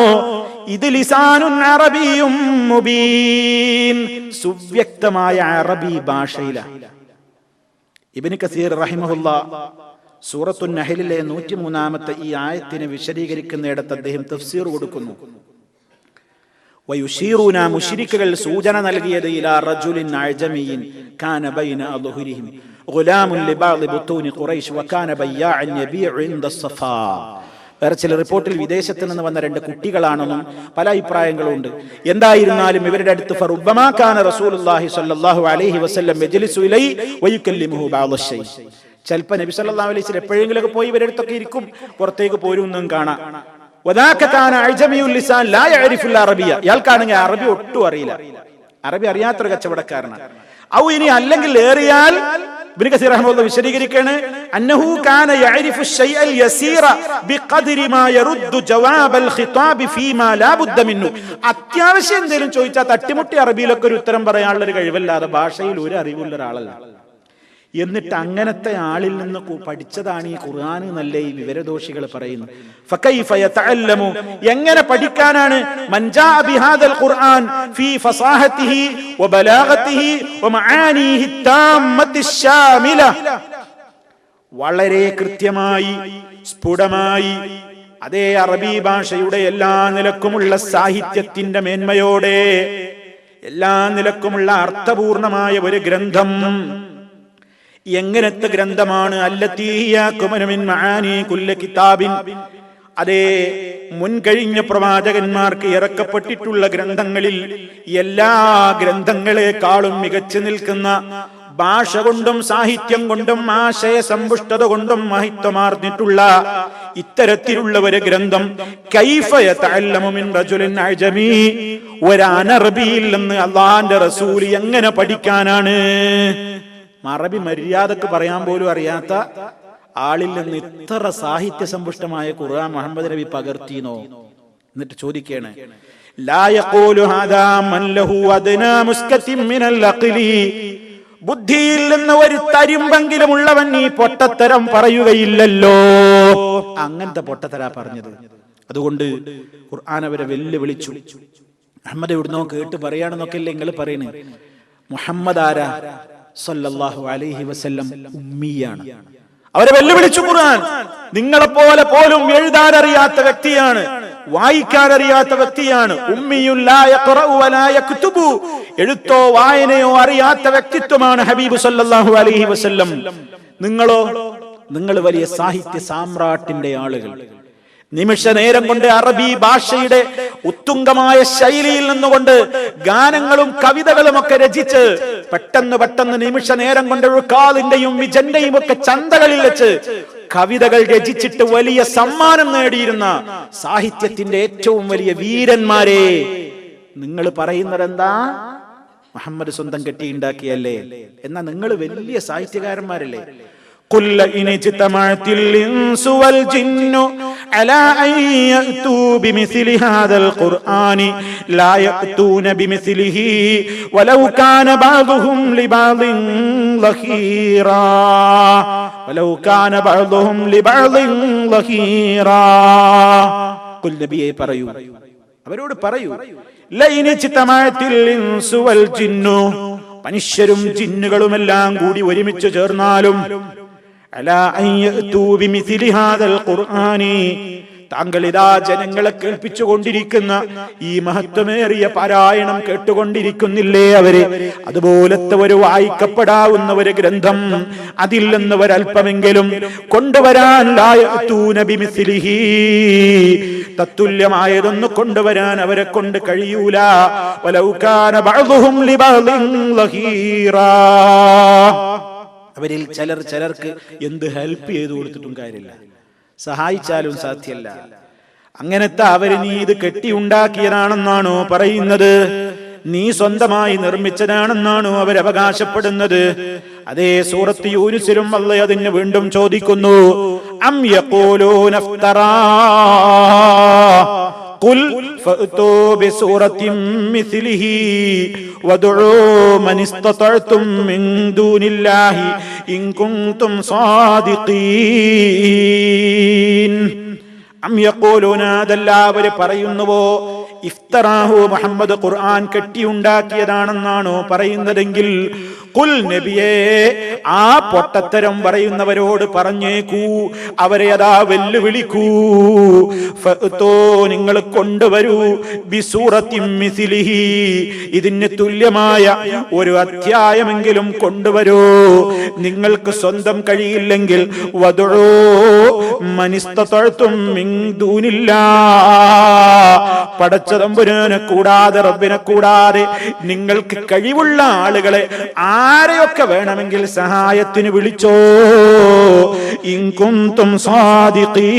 ഇത് ലിസാനുൻ അറബിയ്യും മുബീൻ, സുവ്യക്തമായ അറബി ഭാഷയിലാണ്. ഇബ്നു കസീർ റഹിമഹുല്ലാഹ് സൂറത്തുൻ നഹ്ലിലെ 103-ാമത്തെ ഈ ആയത്തിനെ വിശദീകരിക്കുന്നിടത്ത് അദ്ദേഹം തഫ്സീർ കൊടുക്കുന്നു. വയുശീറൂന, മുശ്രിക്കുകൾ സൂചന നൽകിയത് ഇലാ റജുലിൻ അഅ്ജമിയ്യിൻ കാന ബൈന അദ്ഹുരിഹിം ഗുലാമുൻ ലിബഅദി ബുത്തൂനി ഖുറൈശ് വകാന ബയ്യാഅൻ യബീഉ ഇൻദ സഫാ. വേറെ ചില റിപ്പോർട്ടിൽ വിദേശത്ത് നിന്ന് വന്ന 2 കുട്ടികളാണെന്നും പല അഭിപ്രായങ്ങളുണ്ട്. എന്തായിരുന്നാലും ഇവരുടെ അടുത്ത് ഫറുബ്ബമാ കാന റസൂലുള്ളാഹി സ്വല്ലല്ലാഹു അലൈഹി വസല്ലം യജ്ലിസു ഇലൈഹി വയുകല്ലിമുഹു ബഅദ ശൈ. ചിലപ്പോൾ നബി സല്ലല്ലാഹു അലൈഹി വസല്ലം എപ്പോഴെങ്കിലൊക്കെ പോയി ഇവരുടെ അടുത്തൊക്കെ ഇരിക്കും, പുറത്തേക്ക് പോരുമെന്നും കാണാം. വദാക കാന അഅ്ജമിയുൽ ലിസാൻ ലാ യഅരിഫുൽ അറബിയ, ഇയാൾക്കാണെങ്കിൽ അറബി ഒട്ടും അറിയില്ല, അറബി അറിയാത്തൊരു കച്ചവടക്കാരനാണ്. ഔ ഇനി അല്ലെങ്കിൽ ഏറിയാൽ ഇബ്നു കസീർ റഹിമഹുല്ലാഹ് വിശദീകരിക്കുകയാണ്, അന്നഹു കാന യഅരിഫു ശൈഅൽ യസീറ ബിഖദ്രി മാ യറുദ്ദു ജവാബൽ ഖിതാബി ഫീമാ ലാ ബുദ്ദ മിന്നു. അത്യാവശ്യം എന്തെങ്കിലും ചോദിച്ചാൽ തട്ടിമുട്ടി അറബിയിലൊക്കെ ഒരു ഉത്തരം പറയാനുള്ള ഒരു കഴിവല്ലാതെ ഭാഷയിൽ ഒരു അറിവുള്ള ഒരാളല്ല. എന്നിട്ട് അങ്ങനത്തെ ആളിൽ നിന്ന് പഠിച്ചതാണ് ഈ ഖുർആൻ എന്നല്ലേ ഈ വിവരദോഷികൾ പറയുന്നത്. ഫകൈഫ യതഅല്ലമു, എങ്ങനെ പഠിക്കാനാണ്? മൻജാ ബിഹാദൽ ഖുർആൻ ഫീ ഫസാഹതിഹി വബലാഗതിഹി വമആനിഹി താമ്മത്തി ശാമില, വളരെ കൃത്യമായി സ്ഫുടമായി അതേ അറബി ഭാഷയുടെ എല്ലാ നിലക്കുമുള്ള സാഹിത്യത്തിന്റെ മേന്മയോടെ എല്ലാ നിലക്കുമുള്ള അർത്ഥപൂർണമായ ഒരു ഗ്രന്ഥം. എങ്ങനത്തെ ഗ്രന്ഥമാണ്? അല്ലതീയാകുമിൻ മആനി കുല്ല കിതാബിൻ, അതേ മുൻകഴിഞ്ഞ പ്രവാചകന്മാർക്ക് ഇറക്കപ്പെട്ടിട്ടുള്ള ഗ്രന്ഥങ്ങളിൽ എല്ലാ ഗ്രന്ഥങ്ങളെക്കാളും മികച്ചു നിൽക്കുന്ന ഭാഷ കൊണ്ടും സാഹിത്യം കൊണ്ടും ആശയ സമ്പുഷ്ടത കൊണ്ടും മഹിത്വമാർന്നിട്ടുള്ള ഇത്തരത്തിലുള്ള ഒരു ഗ്രന്ഥം കൈഫ യതഅല്ലമു മിൻ റജുലിൻ അഅ്ജമി, ഒരു അനറബിയിൽ നിന്ന് അല്ലാഹുവിന്റെ റസൂൽ എങ്ങനെ പഠിക്കാനാണ്? അറബി മര്യാദക്ക് പറയാൻ പോലും അറിയാത്ത ആളിൽ നിന്ന് ഇത്ര സാഹിത്യ സമ്പുഷ്ടമായ ഖുർആൻ മുഹമ്മദ് നബി പകർത്തിനോ? എന്നിട്ട് ചോദിക്കുകയാണ്, ലാ യഖൂലു ഹാദാ മൻ ലഹു അദ്നാ മുസ്കത്തിൻ മിനൽ അഖ്ലി, ബുദ്ധിയിൽ നിന്ന് ഒരു തരിമ്പെങ്കിലും ഉള്ളവൻ ഈ പൊട്ടത്തരം പറയുകയില്ലല്ലോ. അങ്ങനത്തെ പൊട്ടത്തരാ പറഞ്ഞത്. അതുകൊണ്ട് ഖുർആൻ അവരെ വെല്ലുവിളിച്ചു. മുഹമ്മദ് എവിടുന്നോ കേട്ട് പറയാണെന്നൊക്കെ അല്ലേ നിങ്ങൾ പറയുന്നത്? മുഹമ്മദ് ആരാ? സല്ലല്ലാഹു അലൈഹി വസല്ലം ഉമ്മിയാണ്. അവരെ വെല്ലുവിളിച്ചു ഖുർആൻ. നിങ്ങളെപ്പോലെ പോലും എഴുതാനറിയാത്ത വ്യക്തിയാണ്, വായിക്കാനറിയാത്ത വ്യക്തിയാണ്. ഉമ്മിയുൻ ലാ യഖറഉ വലാ യക്തുബു, എഴുത്തോ വായനയോ അറിയാത്ത വ്യക്തിത്വമാണ് ഹബീബ് സല്ലല്ലാഹു അലൈഹി വസല്ലം. നിങ്ങളോ? നിങ്ങൾ വലിയ സാഹിത്യ സാമ്രാട്ടിന്റെ ആളുകൾ. നിമിഷ നേരം കൊണ്ട് അറബി ഭാഷയുടെ ഉത്തുംഗമായ ശൈലിയിൽ നിന്നുകൊണ്ട് ഗാനങ്ങളും കവിതകളും ഒക്കെ രചിച്ച് പെട്ടെന്ന് നിമിഷ നേരം കൊണ്ട് ഉൾക്കാലിന്റെയും വിജന്റെയും ഒക്കെ ചന്തകളിൽ വെച്ച് കവിതകൾ രചിച്ചിട്ട് വലിയ സമ്മാനം നേടിയിരുന്ന സാഹിത്യത്തിന്റെ ഏറ്റവും വലിയ വീരന്മാരെ നിങ്ങൾ പറയുന്നത് എന്താ? മുഹമ്മദ് സ്വന്തം കെട്ടിയുണ്ടാക്കിയല്ലേ? എന്നാ നിങ്ങൾ വലിയ സാഹിത്യകാരന്മാരല്ലേ? قل إن اجتمعت الإنس والجن على أن يأتوا بمثل هذا القرآن لا يأتون بمثله ولو كان بعضهم لبعض ظهيرا ولو كان بعضهم لبعض ظهيرا. قل നബിയേ പറയൂ, അവരോട് പറയൂ, ലൈൻ ഇജ്തമഅത്തിൽ ഇൻസു വൽ ജിന്നു, മനുഷ്യരും ജിന്നുകളുമെല്ലാം കൂടി ഒരുമിച്ച് ചേർന്നാലും അലാ അൻ യഅ്തൂ ബിമിസ്ലി ഹാദൽ ഖുർആനി, താങ്കൾ ഇതാ ജനങ്ങളെ കേൾപ്പിച്ചുകൊണ്ടിരിക്കുന്ന ഈ മഹത്വമേറിയ പാരായണം കേട്ടുകൊണ്ടിരിക്കുന്നില്ലേ അവര്? അതുപോലത്തെ ഒരു വായിക്കപ്പെടാവുന്ന ഒരു ഗ്രന്ഥം അതിൽ നിന്ന് ഒരല്പമെങ്കിലും കൊണ്ടുവരാൻ ലാ യഅ്തൂന ബിമിസ്ലിഹി, തത്തുല്യമായതൊന്ന് കൊണ്ടുവരാൻ അവരെ കൊണ്ട് കഴിയൂല. വലൗ കാന ബഅ്ദുഹും ലിബഅ്ദിൻ ലഹീറാ, അവരിൽ ചിലർക്ക് എന്ത് ഹെൽപ്പ് ചെയ്തു കൊടുത്തിട്ടും കാര്യമില്ല, സഹായിച്ചാലും സാധ്യമല്ല. അങ്ങനത്തെ അവര് നീ ഇത് കെട്ടിയുണ്ടാക്കിയതാണെന്നാണോ പറയുന്നത്? നീ സ്വന്തമായി നിർമ്മിച്ചതാണെന്നാണോ അവരവകാശപ്പെടുന്നത്? അതേ സൂറത്ത് യൂനുസിലും അല്ലാഹു അതിന് വീണ്ടും ചോദിക്കുന്നു, അം യഖൂലൂന ഇഫ്തറാ ഖുൽ ഫഅ്തൂ ബിസൂറത്തിൻ മിസ്ലിഹി വദ്ഉ മൻ ഇസ്തതഅ്തും മിൻ ദൂനില്ലാഹി ഇൻ കുൻതും സാദിഖീൻ. അം യഖൂലൂന, അതെല്ലാവരും പറയുന്നുവോ, ഇഫ്തറാഹു, മുഹമ്മദ് ഖുർആൻ കെട്ടിയുണ്ടാക്കിയതാണെന്നാണോ പറയുന്നതെങ്കിൽ, ഖുൽ നബിയേ, ആ പൊട്ടത്തരം പറയുന്നവരോട് പറഞ്ഞേക്കൂ, അവരെ അതാ വെല്ലുവിളിക്കൂ. ഫഅ്തൂ, നിങ്ങൾ കൊണ്ടുവരൂ, ബിസൂറത്തിൻ മിസ്ലിഹി, ഇതിന് തുല്യമായ ഒരു അധ്യായമെങ്കിലും കൊണ്ടുവരൂ. നിങ്ങൾക്ക് സ്വന്തം കഴിയില്ലെങ്കിൽ വദ്ഉ മൻ ഇസ്തതഅ്തും മിൻ ദൂനില്ലാഹ്, പടച്ചതമ്പുരാനെ കൂടാതെ, റബ്ബിനെ കൂടാതെ നിങ്ങൾക്ക് കഴിവുള്ള ആളുകളെ ആരെയൊക്കെ വേണമെങ്കിൽ സഹായത്തിന് വിളിച്ചോ. ഇൻ കുൻതും സാദിഖീൻ,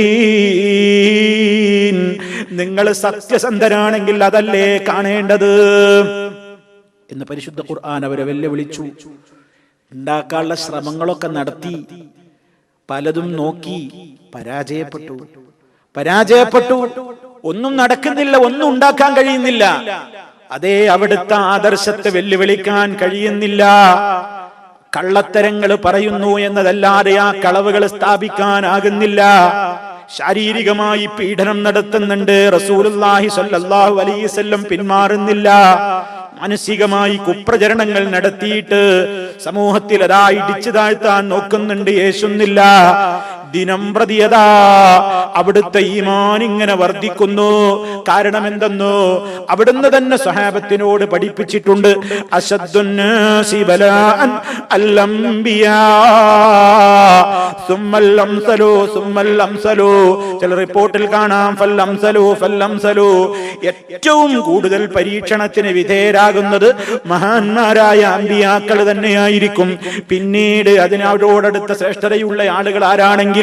നിങ്ങൾ സത്യസന്ധരാണെങ്കിൽ അതല്ലേ കാണേണ്ടത് എന്ന് പരിശുദ്ധ ഖുർആൻ അവരെ വെല്ലുവിളിച്ചു. ഉണ്ടാക്കാനുള്ള ശ്രമങ്ങളൊക്കെ നടത്തി, പലതും നോക്കി, പരാജയപ്പെട്ടു. ഒന്നും നടക്കുന്നില്ല, ഒന്നും ഉണ്ടാക്കാൻ കഴിയുന്നില്ല. അതേ, അവിടുത്തെ ആദർശത്തെ വെല്ലുവിളിക്കാൻ കഴിയുന്നില്ല. കള്ളത്തരങ്ങൾ പറയുന്നു എന്നതല്ലാതെ ആ കളവുകൾ സ്ഥാപിക്കാനാകുന്നില്ല. ശാരീരികമായി പീഡനം നടത്തുന്നുണ്ട്, റസൂലുള്ളാഹി സ്വല്ലല്ലാഹു അലൈഹി വസല്ലം പിന്മാറുന്നില്ല. മാനസികമായി കുപ്രചരണങ്ങൾ നടത്തിയിട്ട് സമൂഹത്തിൽ അതാ ഇടിച്ചു താഴ്ത്താൻ നോക്കുന്നുണ്ട്, യേശുന്നില്ല. ദിനം പ്രതിയതാ അവിടുത്തെ ഈമാൻ ഇങ്ങനെ വർദ്ധിക്കുന്നു. കാരണം എന്തെന്നോ, അവിടുന്ന് തന്നെ സ്വഹാബത്തിനോട് പഠിപ്പിച്ചിട്ടുണ്ട്, അശദ്ദുന്നാസി ബലാഅൻ അൽ-അംബിയാ സുമ്മൽ അംസലു സുമ്മൽ അംസലു. ചില റിപ്പോർട്ടിൽ കാണാം ഫല്ലംസലു. ഏറ്റവും കൂടുതൽ പരീക്ഷണത്തിന് വിധേയരാകുന്നത് മഹാന്മാരായ അമ്പിയാക്കൾ തന്നെയായിരിക്കും. പിന്നീട് അതിനോടടുത്ത ശ്രേഷ്ഠതയുള്ള ആളുകൾ ആരാണെങ്കിൽ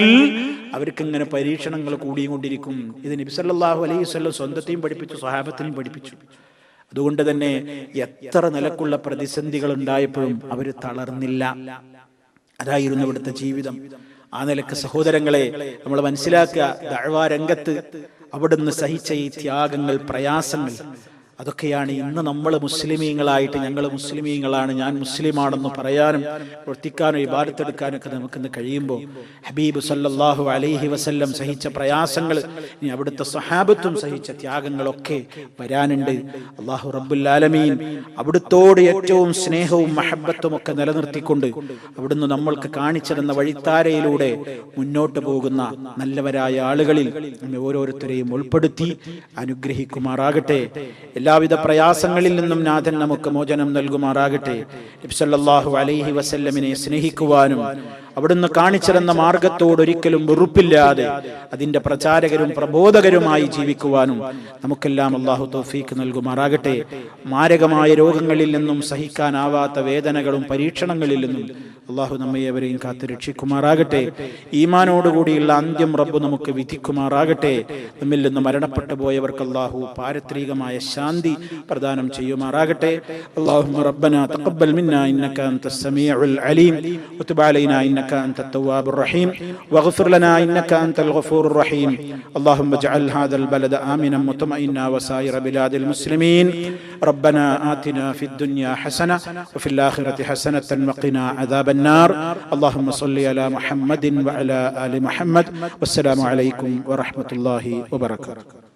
അവർക്ക് ഇങ്ങനെ പരീക്ഷണങ്ങൾ കൂടിക്കൊണ്ടിരിക്കും. ഇത് നബി സല്ലല്ലാഹു അലൈഹി വസല്ലം സ്വന്തത്തെയും പഠിപ്പിച്ചു, സ്വഹാബത്തിനെയും പഠിപ്പിച്ചു. അതുകൊണ്ട് തന്നെ എത്ര നിലക്കുള്ള പ്രതിസന്ധികൾ ഉണ്ടായപ്പോഴും അവർ തളർന്നില്ല. അതായിരുന്നു ഇവിടുത്തെ ജീവിതം. ആ നിലക്ക് സഹോദരങ്ങളെ നമ്മൾ മനസ്സിലാക്കുക, ദഅ്വാ രംഗത്ത് അവിടുന്ന് സഹിച്ച ഈ ത്യാഗങ്ങൾ, പ്രയാസങ്ങൾ, അതൊക്കെയാണ് ഇന്ന് നമ്മൾ മുസ്ലിമീങ്ങളായിട്ട്, ഞങ്ങൾ മുസ്ലിമീങ്ങളാണ്, ഞാൻ മുസ്ലിമാണെന്ന് പറയാനും പ്രവർത്തിക്കാനും ഇബാദത്തെടുക്കാനും ഒക്കെ നമുക്കിന്ന് കഴിയുമ്പോൾ ഹബീബ് സല്ലല്ലാഹു അലൈഹി വസല്ലം സഹിച്ച പ്രയാസങ്ങൾ, ഇനി അവിടുത്തെ സ്വഹാബത്തും സഹിച്ച ത്യാഗങ്ങളൊക്കെ വരാനുണ്ട്. അല്ലാഹു റബ്ബുൽ ആലമീൻ അവിടുത്തോട് ഏറ്റവും സ്നേഹവും മഹബത്തും ഒക്കെ നിലനിർത്തിക്കൊണ്ട് അവിടുന്ന് നമ്മൾക്ക് കാണിച്ചിരുന്ന വഴിത്താരയിലൂടെ മുന്നോട്ട് പോകുന്ന നല്ലവരായ ആളുകളിൽ നമ്മെ ഓരോരുത്തരെയും ഉൾപ്പെടുത്തി അനുഗ്രഹിക്കുമാറാകട്ടെ. എല്ലാവിധ പ്രയാസങ്ങളിൽ നിന്നും നാഥൻ നമുക്ക് മോചനം നൽകുമാറാകട്ടെ. നബി സല്ലല്ലാഹു അലൈഹി വസല്ലമിനെ സ്നേഹിക്കുവാനും അവിടുന്ന് കാണിച്ചിരുന്ന മാർഗത്തോട് ഒരിക്കലും വെറുപ്പില്ലാതെ അതിന്റെ പ്രചാരകരും പ്രബോധകരുമായി ജീവിക്കുവാനും നമുക്കെല്ലാം അല്ലാഹു തൗഫീഖ് നൽകുമാറാകട്ടെ. മാരകമായ രോഗങ്ങളിൽ നിന്നും സഹിക്കാനാവാത്ത വേദനകളും പരീക്ഷണങ്ങളിൽ നിന്നും അല്ലാഹു നമ്മയെവരെയും കാത്തു രക്ഷിക്കുമാറാകട്ടെ. ഈമാനോടുകൂടിയുള്ള അന്ത്യം റബ്ബ് നമുക്ക് വിധിക്കുമാറാകട്ടെ. നമ്മിൽ നിന്ന് മരണപ്പെട്ടു പോയവർക്ക് അല്ലാഹു പാരത്രികമായ ശാന്തി പ്രദാനം ചെയ്യുമാറാകട്ടെ. അല്ലാഹുമ്മ റബ്ബനാ തഖബ്ബൽ മിന്നാ ഇന്നക അൻതസ് സമീഉൽ അലീം വതുബ് അലൈനാ ഇന്നക أنت التواب الرحيم واغفر لنا إنك أنت الغفور الرحيم اللهم اجعل هذا البلد آمنا مطمئنا وسائر بلاد المسلمين ربنا آتنا في الدنيا حسنة وفي الآخرة حسنة وقنا عذاب النار اللهم صل على محمد وعلى آل محمد والسلام عليكم ورحمة الله وبركاته.